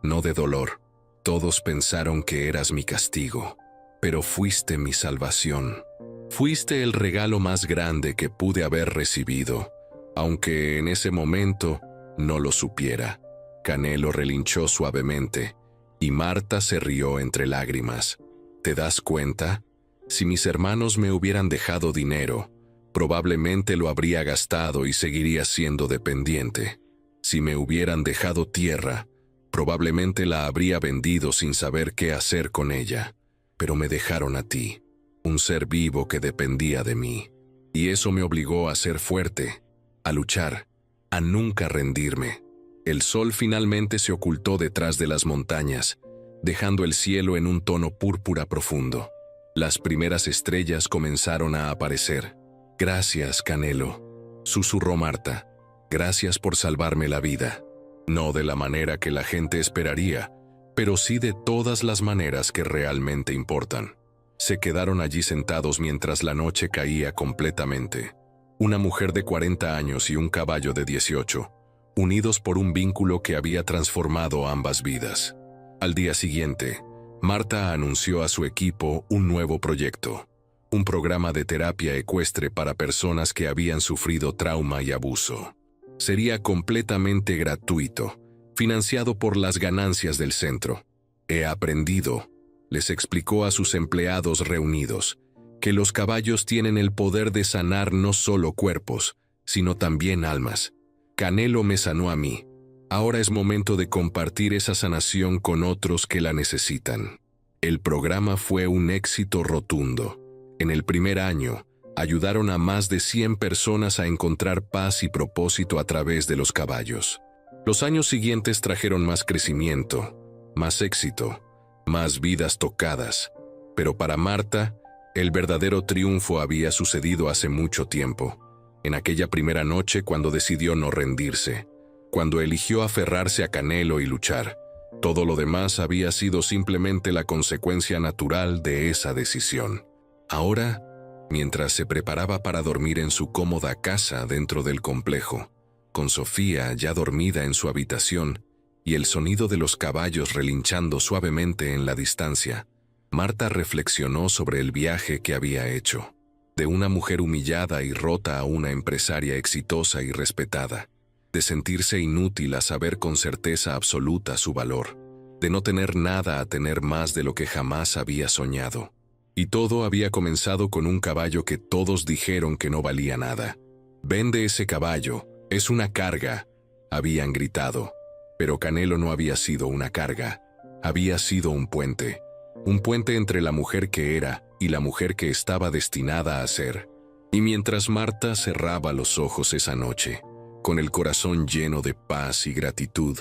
no de dolor. «Todos pensaron que eras mi castigo, pero fuiste mi salvación. Fuiste el regalo más grande que pude haber recibido, aunque en ese momento no lo supiera». Canelo relinchó suavemente, y Marta se rió entre lágrimas. ¿Te das cuenta? Si mis hermanos me hubieran dejado dinero, probablemente lo habría gastado y seguiría siendo dependiente. Si me hubieran dejado tierra, probablemente la habría vendido sin saber qué hacer con ella. Pero me dejaron a ti, un ser vivo que dependía de mí. Y eso me obligó a ser fuerte, a luchar, a nunca rendirme. El sol finalmente se ocultó detrás de las montañas, dejando el cielo en un tono púrpura profundo. Las primeras estrellas comenzaron a aparecer. «Gracias, Canelo», susurró Marta. «Gracias por salvarme la vida». No de la manera que la gente esperaría, pero sí de todas las maneras que realmente importan. Se quedaron allí sentados mientras la noche caía completamente. Una mujer de 40 años y un caballo de 18, unidos por un vínculo que había transformado ambas vidas. Al día siguiente, Marta anunció a su equipo un nuevo proyecto, un programa de terapia ecuestre para personas que habían sufrido trauma y abuso. Sería completamente gratuito, financiado por las ganancias del centro. «He aprendido», les explicó a sus empleados reunidos, «que los caballos tienen el poder de sanar no solo cuerpos, sino también almas. Canelo me sanó a mí. Ahora es momento de compartir esa sanación con otros que la necesitan». El programa fue un éxito rotundo. En el primer año, ayudaron a más de 100 personas a encontrar paz y propósito a través de los caballos. Los años siguientes trajeron más crecimiento, más éxito, más vidas tocadas. Pero para Marta, el verdadero triunfo había sucedido hace mucho tiempo. En aquella primera noche cuando decidió no rendirse, cuando eligió aferrarse a Canelo y luchar. Todo lo demás había sido simplemente la consecuencia natural de esa decisión. Ahora, mientras se preparaba para dormir en su cómoda casa dentro del complejo, con Sofía ya dormida en su habitación y el sonido de los caballos relinchando suavemente en la distancia, Marta reflexionó sobre el viaje que había hecho. De una mujer humillada y rota a una empresaria exitosa y respetada. De sentirse inútil a saber con certeza absoluta su valor. De no tener nada a tener más de lo que jamás había soñado. Y todo había comenzado con un caballo que todos dijeron que no valía nada. «Vende ese caballo, es una carga», habían gritado. Pero Canelo no había sido una carga, había sido un puente. Un puente entre la mujer que era y la mujer que estaba destinada a ser. Y mientras Marta cerraba los ojos esa noche, con el corazón lleno de paz y gratitud,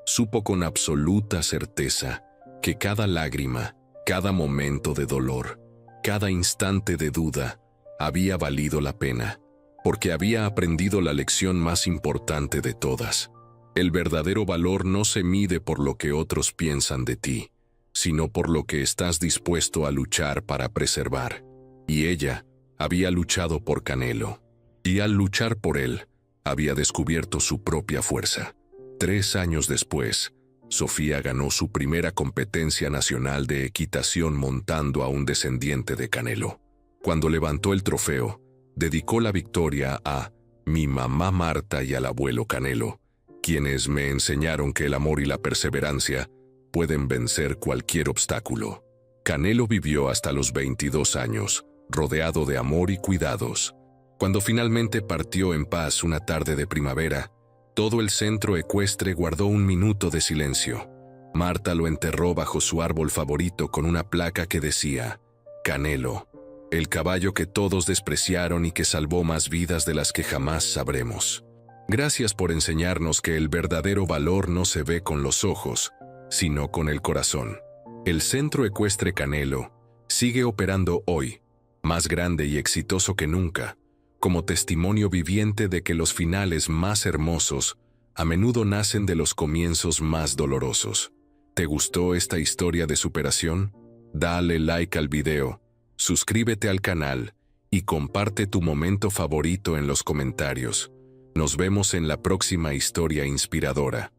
supo con absoluta certeza que cada lágrima, cada momento de dolor, cada instante de duda, había valido la pena, porque había aprendido la lección más importante de todas. El verdadero valor no se mide por lo que otros piensan de ti, sino por lo que estás dispuesto a luchar para preservar. Y ella había luchado por Canelo, y al luchar por él, había descubierto su propia fuerza. 3 años después, Sofía ganó su primera competencia nacional de equitación montando a un descendiente de Canelo. Cuando levantó el trofeo, dedicó la victoria a mi mamá Marta y al abuelo Canelo, quienes me enseñaron que el amor y la perseverancia pueden vencer cualquier obstáculo. Canelo vivió hasta los 22 años, rodeado de amor y cuidados. Cuando finalmente partió en paz una tarde de primavera, todo el centro ecuestre guardó un minuto de silencio. Marta lo enterró bajo su árbol favorito con una placa que decía: Canelo, el caballo que todos despreciaron y que salvó más vidas de las que jamás sabremos. Gracias por enseñarnos que el verdadero valor no se ve con los ojos, sino con el corazón. El Centro Ecuestre Canelo sigue operando hoy, más grande y exitoso que nunca, como testimonio viviente de que los finales más hermosos a menudo nacen de los comienzos más dolorosos. ¿Te gustó esta historia de superación? Dale like al video, suscríbete al canal y comparte tu momento favorito en los comentarios. Nos vemos en la próxima historia inspiradora.